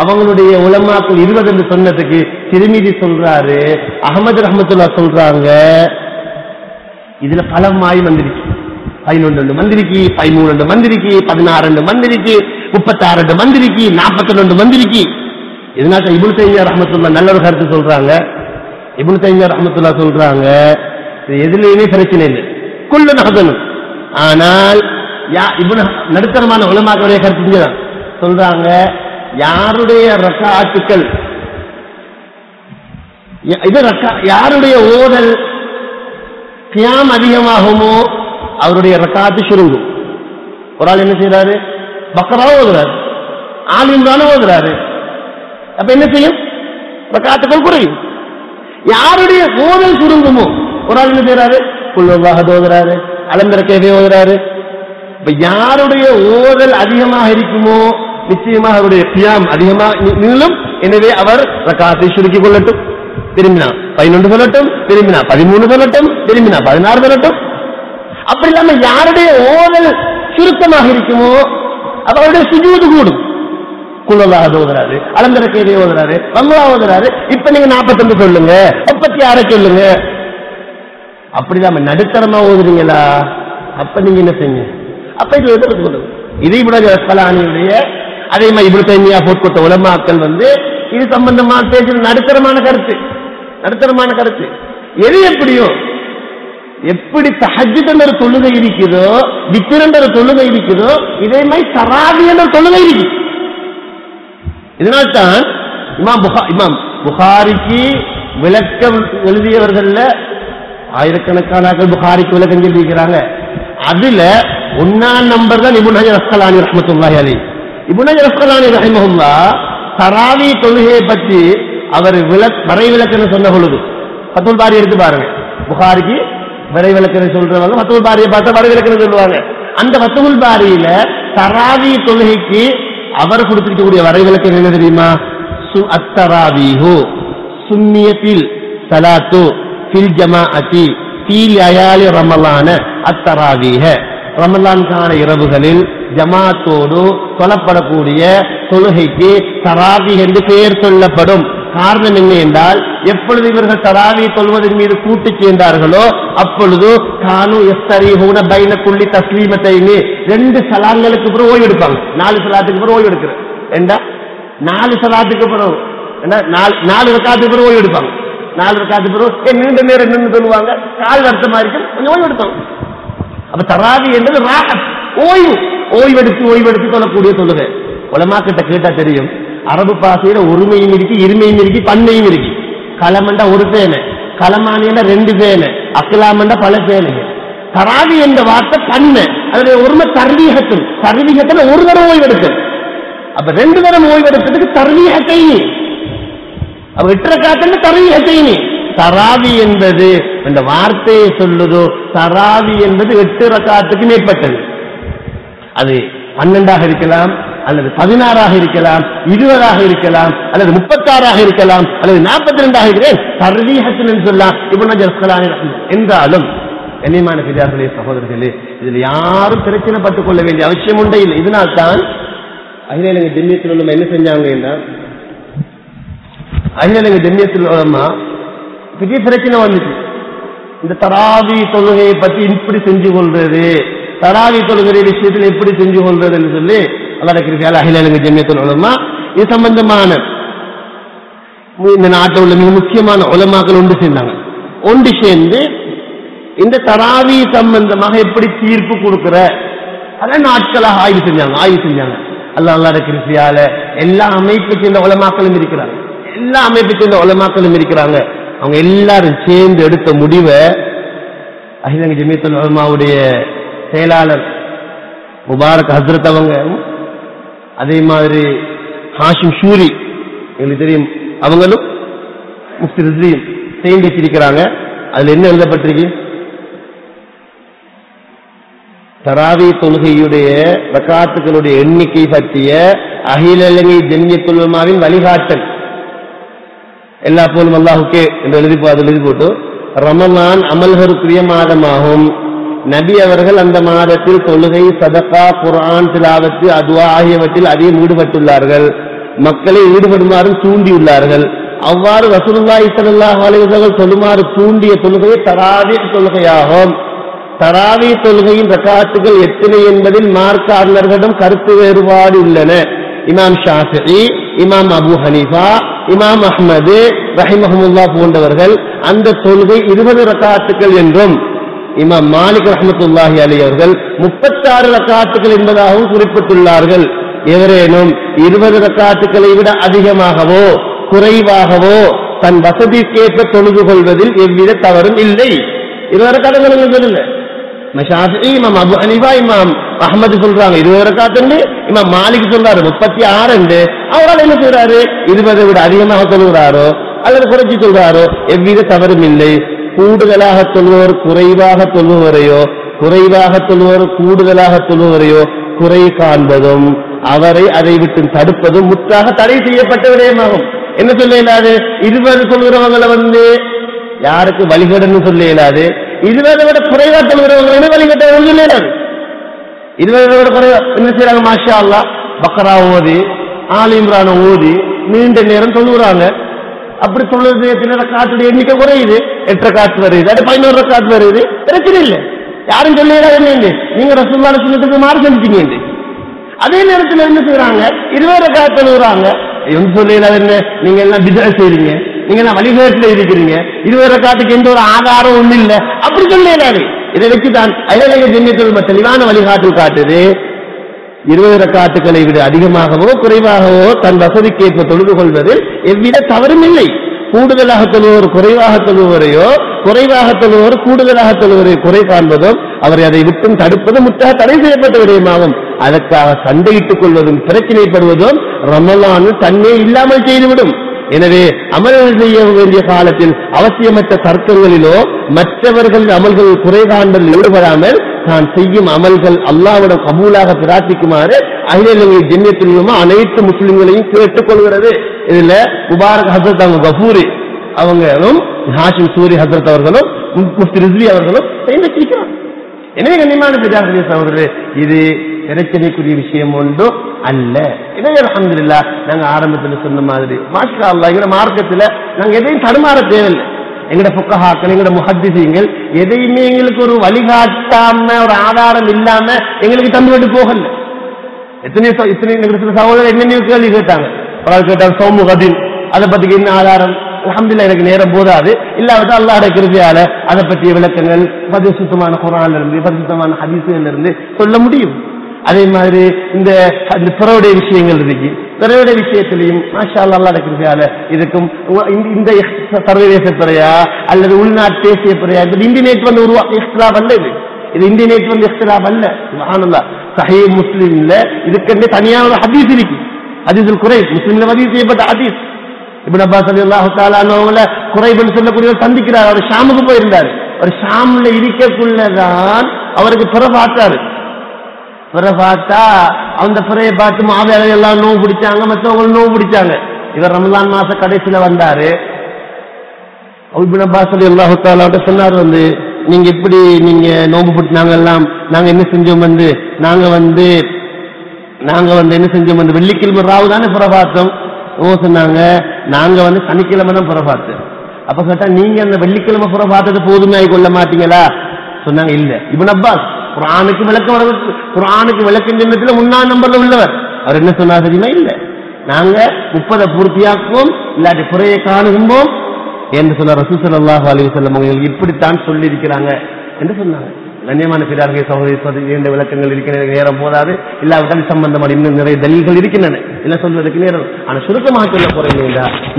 அவங்களுடைய உலமாக்கள் 20 என்று சொன்னதுக்கு திர்மிதி சொல்றாரு, அஹ்மத் ரஹ்மத்துல்லாஹ் சொல்றாங்க, இதுல பல மாய் வந்திருக்கு. 11 மந்திரிக்கு, 13 மந்திரிக்கு, 16 மந்திரிக்கு, 36 மந்திரிக்கு, 42 மந்திரிக்கு. இதனால இப்னு தைமியா ரஹ்மத்துல்லாஹ் நல்ல ஒரு கருத்து சொல்றாங்க. இப்னு தைமியா ரஹ்மத்துல்லாஹ் சொல்றாங்க, எதுலயுமே பிரச்சனை இல்லை, குல்லு நஹதன், ஆனால் நடுத்தரமான உலமாக்களுடைய கருத்து சொல்றாங்க, யாருடைய ரக்காத்துக்கள் யாருடைய ஓதல் கியாம் அதிகமாகுமோ அவருடைய ரக்காத்து சுருங்கும். ஒரு ஆள் என்ன செய்யறாரு, பக்ரா ஓதுறாரு, ஆல் இம்ரான் ஓதுறாரு, அப்ப என்ன செய்யும், ரக்காத்துக்கள் குறையும். யாருடைய ஓதல் சுருங்குமோ, ஒரு ஆள் என்ன செய்யறாரு, குல்லுல்லாஹ் ஓதுறாரு, அலந்தர கேஃபே ஓதுறாரு. இப்ப யாருடைய ஓதல் அதிகமாக இருக்குமோ நிச்சயமாக அவருடைய கியாம் அதிகமாக நில்லும். எனவே அவர் ரக்காத்தை சுருக்கிக் கொள்ளட்டும். திரும்பினா 11 சொல்லட்டும், திரும்பினா 13 சொல்லட்டும், திரும்பினா 16 சொல்லட்டும். அப்படி இல்லாம யாருடைய ஓதல் சுருக்கமாக இருக்குமோ அவருடைய சுஜூது கூடும். குல்லுல்லாஹ் ஓதுறாரு, அலந்தர கேஃபே ஓதுறாரு, அல்லாஹ் ஓதுறாரு, இப்ப நீங்க 42 சொல்லுங்க, 36 சொல்லுங்க. அப்படிதான் நடுத்தரமா ஓதுறீங்களா, அப்ப நீங்க என்ன செய்யுங்க, அப்ப இது சொல்லுங்க. இதை விட அஸ்கலானியுடைய அதே மாதிரி இப்னு தைமியா போட்கொட்ட உலமாக்கள் இது சம்பந்தமா பேசுற நடுத்தரமான கருத்து, நடுத்தரமான கருத்து. எது எப்படியோ, எப்படி தஹஜ்ஜுத் என்ற தொழுகை இருக்குதோ, திக்ர் என்ற தொழுகை இருக்குதோ, இதே மாதிரி தராவி என்ற தொழுகை இருக்கு. இதனால்தான் இமாம் புகாரிக்கு விளக்கம் எழுதியவர்கள் ஆயிரக்கணக்கான புகாரிக்கு விளக்கம் எழுதியிருக்கிறாங்க. அதுல 1ஆம் நம்பர் தான் இப்னு ஹஜர் அஸ்கலானி ரஹ்மத்துல்லாஹி அலைஹி. இப்னு ஹஜர் அஸ்கலானி ரஹிமஹுல்லாஹ் தராவி தொழுகையை பற்றி அவர் வரை விளக்கம் சொன்ன பொழுது, ஃபத்ஹுல் பாரி எடுத்து பாருங்க, புகாரிக்கு வரை விளக்கம் சொல்றவங்க ஃபத்ஹுல் பாரியை பார்த்தா வரை விளக்கம் சொல்லுவாங்க. அந்த ஃபத்ஹுல் பாரியில தராவி தொழுகைக்கு அவர் கொடுத்திருக்கக்கூடிய வரை விளக்கம் என்ன தெரியுமா, அத்தராவீஹு சுன்னியத்தில் ஸலாத்து ஃபில் ஜமாஅத்தி ஃபீ லயாலி ரமலான அத்தராவீஹ, ரமலான்கான இரவுகளில் ஜமாத்தோடு தொழப்படக்கூடிய தொழுகைக்கு தராவி என்று பெயர் சொல்லப்படும். காரணம் என்ன என்றால், எப்பொழுது இவர்கள் தராவி தொழுவதன் மீது கூட்டு சேர்ந்தார்களோ அப்பொழுது கானு யஸ்தரீஹூன பைன குல்லி தஸ்லீமத்தைனி, 2 சலாங்களுக்கு பிறகு ஓய்வு எடுப்பாங்க. 4 சலாத்துக்கு பிறகு ஓய்வு எடுக்கிற ஏண்டா 4 சலாத்துக்கு பிறகு 4 ரக்காத்துக்கு பிறகு ஓய்வு எடுப்பாங்க. 4 ரக்காத்துக்கு பிறகு நீண்ட நேரம் நின்று சொல்லுவாங்க, கால் வருத்தமா இருக்கும், கொஞ்சம் ஓய்வு எடுப்பாங்க. அப்ப தராவி என்பது ராஹத், ஓய்வெடுத்து தொழக்கூடிய தொழுகை. உலமாக்கிட்ட கேட்டா தெரியும், அரபு பாசையில ஒருமையும் இருக்கு, இருமையும் இருக்கு, பன்மையும் இருக்கு. களமண்டா ஒரு பேனை, களமானியண்டா 2 பேனை, அக்கலாமண்டா பல பேனைங்க. தராவி என்ற வார்த்தை பன்மை, அதனுடைய ஒருமை தர்வீகத்துல ஒரு தரம் ஓய்வெடுத்து, அப்ப 2 தரம் ஓய்வெடுத்ததுக்கு தர்வீகத்தை, அப்ப 8 ரக்காத்துல தர்வீகத்தை. தராவி என்பது இந்த வார்த்தையை சொல்லுதோ, தராவி என்பது 8 ரக்காத்துக்கு மேற்பட்டது. அது 12ஆக இருக்கலாம், அல்லது 16ஆக இருக்கலாம், 20ஆக இருக்கலாம், அல்லது 36ஆக இருக்கலாம், அல்லது 42ஆக இருக்கிறேன். தர்வீஹத்துன்னு சொல்லலாம் இப்னு ஹஜர் அஸ்கலானி என்றாலும், கண்ணியமான பெரியார்களே சகோதரர்களே, இதுல யாரும் பிரச்சனை பட்டுக் கொள்ள வேண்டிய அவசியம் உண்டே இல்லை. இதனால்தான் அகில இலங்கை ஜம்மியத்துல் உலமா என்ன செஞ்சாங்கன்னா, அகில இலங்கை ஜம்மியத்துல் உலமா பெரிய பிரச்சனை வந்துச்சு. இந்த தராவி தொழுகையை பற்றி இப்படி செஞ்சு கொள்றது, தராவி தொழுகை விஷயத்தில் எப்படி செஞ்சு கொள்றதுன்னு சொல்லி அல்லாஹ் அகில இலங்கை ஜம்மியத்துல் உலமா இது சம்பந்தமான இந்த நாட்டில் உள்ள மிக முக்கியமான உலமாக்கள் ஒன்று சேர்ந்து இந்த தராவி சம்பந்தமாக எப்படி தீர்ப்பு கொடுக்கிற அதை நாட்களாக ஆய்வு செஞ்சாங்க. அல்லாஹ் கிருபையால எல்லா அமைப்பை சேர்ந்த உலமாக்களும் இருக்கிறாங்க. அவங்க எல்லாரும் சேர்ந்து எடுத்த முடிவை அகில இலங்கை ஜம்மியத்துல் உலமாவுடைய செயலாளர் முபாரக் ஹஸ்ரத் அவங்க, அதே மாதிரி ஹாஷிம் ஷூரி எங்களுக்கு தெரியும், அவங்களும் முஃப்தி ரிஸ்வியும் சேர்ந்து வச்சிருக்கிறாங்க. அதுல என்ன எழுதப்பட்டிருக்கு, தராவி தொழுகையுடைய ரக்காத்துகளுடைய எண்ணிக்கை பற்றிய அகில இலங்கை ஜம்மியத்துல் உலமாவின் வழிகாட்டல் எல்லா போலும் அல்லாஹுக்கே என்று எழுதி போட்டு, ரமலான் அமல்களுக்குரிய மாதமாகும். நபி அவர்கள் அந்த மாதத்தில் தொழுகை, சதகா, குர்ஆன் திலாவத்து, அதுவா ஆகியவற்றில் அதிகம் ஈடுபட்டுள்ளார்கள். மக்களை ஈடுபடுமாறும் தூண்டியுள்ளார்கள். அவ்வாறு ரசூலுல்லாஹி ஸல்லல்லாஹு அலைஹி வஸல்லம் சொல்லுமாறு தூண்டிய தொழுகை தராவீஹ் தொழுகையாகும். தராவீஹ் தொழுகையின் ரக்காத்துகள் எத்தனை என்பதில் மார்க்க அறிஞர்களிடம் கருத்து வேறுபாடு உள்ளன. இமாம் ஷாஃபிஈ, இமாம் அபு ஹனீஃபா, இமாம் அஹ்மது ரஹிமஹுல்லாஹ் போன்றவர்கள் அந்த தொழுகை 20 ரக்காத்துகள் என்றும், இமாம் மாலிக் ரஹ்மத்துல்லாஹி அலைஹி அவர்கள் 36 ரக்காத்துகள் என்பதாகவும் குறிப்பிட்டுள்ளார்கள். எவரேனும் 20 ரக்காத்துக்களை விட அதிகமாகவோ குறைவாகவோ தன் வசதிக்கேற்ப தொழுது கொள்வதில் எவ்வித தவறும் இல்லை. 20 ரக்காத்துகள் இல்லை. ஷாஃபிஈ, இமாம் அபூ ஹனீஃபா, இமாம் அஹ்மது சொல்றாங்க 20 ரக்காத்து, இமாம் மாலிக் சொல்றாரு 36. அவரால் என்ன செய்யறாரு? 20 விட அதிகமாக தொழுகிறாரோ அல்லது குறைச்சி சொல்றாரோ எவ்வித தவறும் இல்லை. கூடுதலாக தொழுவோர் குறைவாக தொழுவரையோ குறைவாக தொழுவோர் கூடுதலாக தொழுவரையோ குறை காண்பதும் அவரை அதை விட்டு தடுப்பதும் முற்றாக தடை செய்யப்பட்ட விடயமாகும். என்ன சொல்ல இயலாது? 20 சொல்கிறவங்களை யாருக்கு வழிகேடுன்னு சொல்ல இயலாது. 20 விட குறைவா சொல்கிறவங்க வழிகட்டவங்க சொல்ல இயலாது. 20 விட குறைவா என்ன செய்யறாங்க? மாஷா அல்லாஹ் பக்ரா ஓதி ஆல் இம்ரான் ஓதி நீண்ட நேரம் தொழுகிறாங்க. அப்படி சொல்றது ரக்காத்துடைய எண்ணிக்கை குறையுது. 8 ரக்காத்து வருது, அது 11 ரக்காத்து வருது, பிரச்சனை இல்லை. யாரும் சொல்ல இயலாது. நீங்க ரசூலுல்லாஹி சுன்னத்துக்கு மாறு செஞ்சுட்டீங்க. அதே நேரத்தில் என்ன செய்யறாங்க? 20 ரக்காத்து தொழுகிறாங்க. சொல்ல இயலாது. என்ன நீங்க எல்லாம் பித்அத் செய்றீங்க, நீங்க எல்லாம் வழிகேட்டுல இருக்கிறீங்க, 20 ரக்காத்துக்கு எந்த ஒரு ஆதாரம் ஒண்ணு இல்லை, அப்படி சொல்ல இயலாது. இதை வச்சுதான் அயலக ஜென்னியத்தில் தெளிவான வழிகாட்டல் காட்டுது. 20 ரக்காத்துக்களை விட அதிகமாகவோ குறைவாகவோ தன் வசதிக்கேற்ப தொழுது கொள்வதில் எவ்வித தவறும் இல்லை. கூடுதலாக தொழுவோர் குறைவாக தொழுவரையோ குறைவாக தொழுவோர் கூடுதலாக தொழுவரை குறை காண்பதும் அவரை அதை விட்டும் தடுப்பதும் முற்றாக தடை செய்யப்பட்ட விடயமாகும். அதற்காக சண்டையிட்டுக் கொள்வதும் பிரச்சனைப்படுவதும் ரமலான் தன்னை இல்லாமல் செய்துவிடும். எனவே அமல்கள் செய்ய வேண்டிய காலத்தில் அவசியமற்ற தர்க்கங்களிலோ மற்றவர்கள் அமல்கள் குறை காண்பதில் ஈடுபடாமல் தான் செய்யும் அமல்கள் அல்லாஹ்விடம் கபூலாக பிரார்த்திக்குமாறு அகில ஜென்னியத்தில் அனைத்து முஸ்லிம்களையும் கேட்டுக் கொள்கிறது. இதுல முபாரக் ஹசரத் அவங்க கஃபூரி அவங்களும் ஹாஷிம் சூரி ஹசரத் அவர்களும் முஃப்தி ரிஸ்வி அவர்களும் செய்திருக்கிறார். எனவே கண்ணியமான பெரியார்களே சகோதரரே, இது பிரச்சனைக்குரிய விஷயம் ஒன்று அல்ல. எனவே அல்ஹம்துலில்லாஹ் நாங்க ஆரம்பத்தில் சொன்ன மாதிரி மாஷா அல்லாஹ் எங்க மார்க்கத்துல நாங்க எதையும் தடுமாற தேவையில்லை. எங்கட புக்கஹாக்கள் எங்கட முஹத்திஸீங்கள் எதையுமே எங்களுக்கு ஒரு வழிகாட்டாம ஒரு ஆதாரம் இல்லாம எங்களுக்கு தந்துவிட்டு போகல. எத்தனை சில சகோதரர் என்னென்ன கேள்வி கேட்டாங்க. கேட்டாங்க சௌமுகதீன் அதை பத்தி என்ன ஆதாரம்? அல்ஹம்துலில்லாஹ் எனக்கு நேரம் போதாது. இல்லாவிட்டால் அல்லாஹ்வுடைய கிருபையால அதை பற்றிய விளக்கங்கள் பரிசுத்தமான குர்ஆன்ல இருந்து பரிசுத்தமான ஹதீஸ்ல இருந்து சொல்ல முடியும். அதே மாதிரி இந்த பிறவுடைய விஷயங்கள் இருக்கு. பிறவுடைய விஷயத்திலையும் மாஷா அல்லாஹ் அல்லாஹ்வுடைய கிருபையால இதுக்கும் இந்த சர்வதேச பிறையா அல்லது உள்நாட்டு தேசிய பிறையா இந்தியநேட் வந்து இஹ்திலாஃப் அல்ல. இது இந்தியநேட் வந்து இஹ்திலாஃப் அல்ல. சுப்ஹானல்லாஹ் சஹீஹ் முஸ்லிம்ல இதுக்கு தனியான ஒரு ஹதீஸ் இருக்கு. ஹதீஸுல் குரைப் முஸ்லிம்ல பதிவு செய்யப்பட்ட ஹதீஸ். இப்னு அப்பாஸ் ரலியல்லாஹு தஆலா அன்ஹுவல குரைப்னு சொல்லக்கூடியவர் சந்திக்கிறார். அவர் ஷாமுக்கு போயிருந்தார். அவர் ஷாம்ல இருக்கக்குள்ளதான் அவருக்கு பிற பார்த்தாரு. பிற பார்த்தா அந்த பிறையை பார்த்து மாவியாரை எல்லாம் நோவு பிடிச்சாங்க, மற்றவங்க நோவு பிடிச்சாங்க. இவர் ரமலான் மாச கடைசியில வந்தாரு. இப்னு அப்பாஸ் ரலியல்லாஹு தஆலா சொன்னார், நீங்க எப்படி நீங்க நோம்பு பிடிச்சி நாங்க என்ன செஞ்சோம் நாங்க என்ன செஞ்சோம் வெள்ளிக்கிழமை ராவு தானே பிற பார்த்தோம். சொன்னாங்க நாங்க சனிக்கிழமை தான் புற பார்த்தோம். அப்ப கேட்டா நீங்க அந்த வெள்ளிக்கிழமை புற பார்த்தது போதுமே கொள்ள மாட்டீங்களா? சொன்னாங்க இல்ல. இப்னு அப்பாஸ் குர்ஆனுக்கு விளக்கம் சொன்னதுல 3ஆம் நம்பர்ல உள்ளவர். அவர் என்ன சொன்னார் தெரியுமா? இல்ல நாங்க 30 பூர்த்தியாக்குவோம் இல்லாட்டி புறையை காணும்போம் என்று சொன்னார். ரசூல் ஸல்லல்லாஹு அலைஹி வஸல்லம் அவர்கள் இப்படித்தான் சொல்லி இருக்கிறாங்க என்று சொன்னாங்க. கண்ணியமான பிறார்கள் சகோதரி விளக்கங்கள் இருக்கின்றன, நேரம் போதாது. இல்லாவிட்டால் சம்பந்தமான இன்னும் நிறைய தலீல்கள் இருக்கின்றன, என்ன சொல்வதற்கு நேரம். ஆனா சுருக்கமாக சொல்ல போறேன்,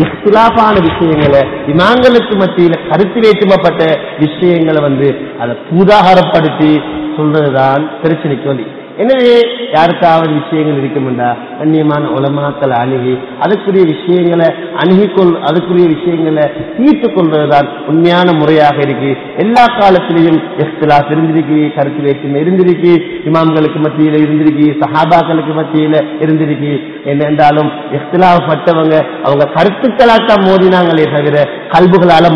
இஃப்திலாஃபான விஷயங்களை இமாம்களுக்கு மத்தியில கருத்து வேற்றுமைப்பட்ட விஷயங்களை அதை பூதாகாரப்படுத்தி சொல்றதுதான் பிரச்சனைக்கு வழி. எனவே யாருக்காவது விஷயங்கள் இருக்குமெண்டா கண்ணியமான உலமாக்கள் அணுகி அதுக்குரிய விஷயங்களை அதுக்குரிய விஷயங்களை தீர்த்துக் கொள்வதுதான் உண்மையான முறையாக இருக்கு. எல்லா காலத்திலையும் இஃப்திலாஃப் இருந்திருக்கு, கருத்து வேற்றுமை இருந்திருக்கு, இமாம்களுக்கு மத்தியில இருந்திருக்கு, சஹாபாக்களுக்கு மத்தியில இருந்திருக்கு. என்னென்றாலும் இஃப்திலாஃப் பட்டவங்க அவங்க கருத்துக்களாத்தான் மோதினாங்களே தவிர கல்புகளால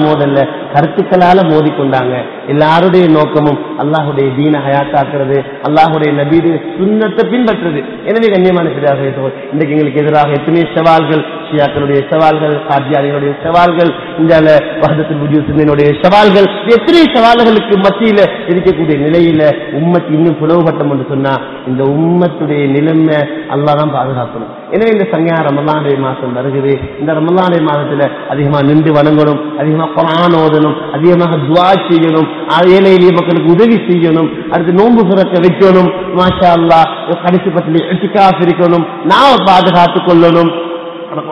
மோதல்ல கருத்துக்களால மோதிக்கொண்டாங்க. எல்லாருடைய நோக்கமும் அல்லாஹுடைய தீன ஹயாத்தாக்குறது, அல்லாஹுடைய நபியுடைய சுன்னத்தை பின்பற்றுறது. எனவே கண்ணியமான பிறார்கள் இன்றைக்கு எங்களுக்கு எதிராக எத்தனை சவால்கள், ஷியாக்களுடைய சவால்கள், காதியானிகளுடைய சவால்கள், இந்த வஹ்தத்துல் வஜூதினுடைய சவால்கள், எத்தனை சவால்களுக்கு மத்தியில இருக்கக்கூடிய நிலையில உம்மத் இன்னும் பிளவுபட்டம் என்று சொன்னா இந்த உம்மத்துடைய நிலைமை அல்லாஹ் தான் பாதுகாக்கணும். எனவே இந்த சங்கையா ரமலானுடைய மாசம் வருகிறது. இந்த ரமலானுடைய மாதத்துல அதிகமா நின்று வணங்கணும், அதிகமா குர்ஆன் ஓதணும், அதிகமாக துஆ செய்யணும், ஏழை எளிய மக்களுக்கு உதவி செய்யணும், அடுத்து நோன்பு பிறக்க வைக்கணும். மாஷா அல்லாஹ் கடைசி பத்தில இத்திகாஃப் இருக்கணும், நாம பாதுகாத்துக் கொள்ளணும்,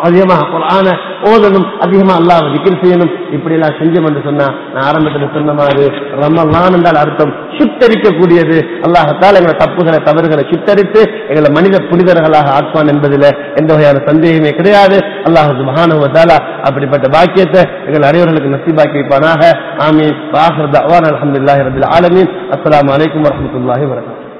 அதிகமாக குர்ஆன ஓதணும், அதிகமா அல்லாஹ்வை திக்ர் செய்யணும். இப்படி எல்லாம் செஞ்சோம் என்று சொன்னா நான் ஆரம்பத்தில் சொன்ன மாதிரி ரமலான் என்றால் அர்த்தம் சுத்தரிக்கக்கூடியது. அல்லாஹ் தஆலா எங்களை தப்புகளை தவறுகளை சுத்தரித்து எங்களை மனித புனிதர்களாக ஆக்குவான் என்பதில் எந்த வகையான சந்தேகமே கிடையாது. அல்லாஹ் சுப்ஹானஹு வ தஆலா அப்படிப்பட்ட பாக்கியத்தை எங்கள் அனைவர்களுக்கு நசீபாக்கி வைப்பானாக. ஆமீன். வஆகிரு தஅவானா அல்ஹம்துலில்லாஹி ரப்பில் ஆலமீன். அஸ்ஸலாமு அலைக்கும் வரஹ்மத்துல்லாஹி வபரகாத்துஹு.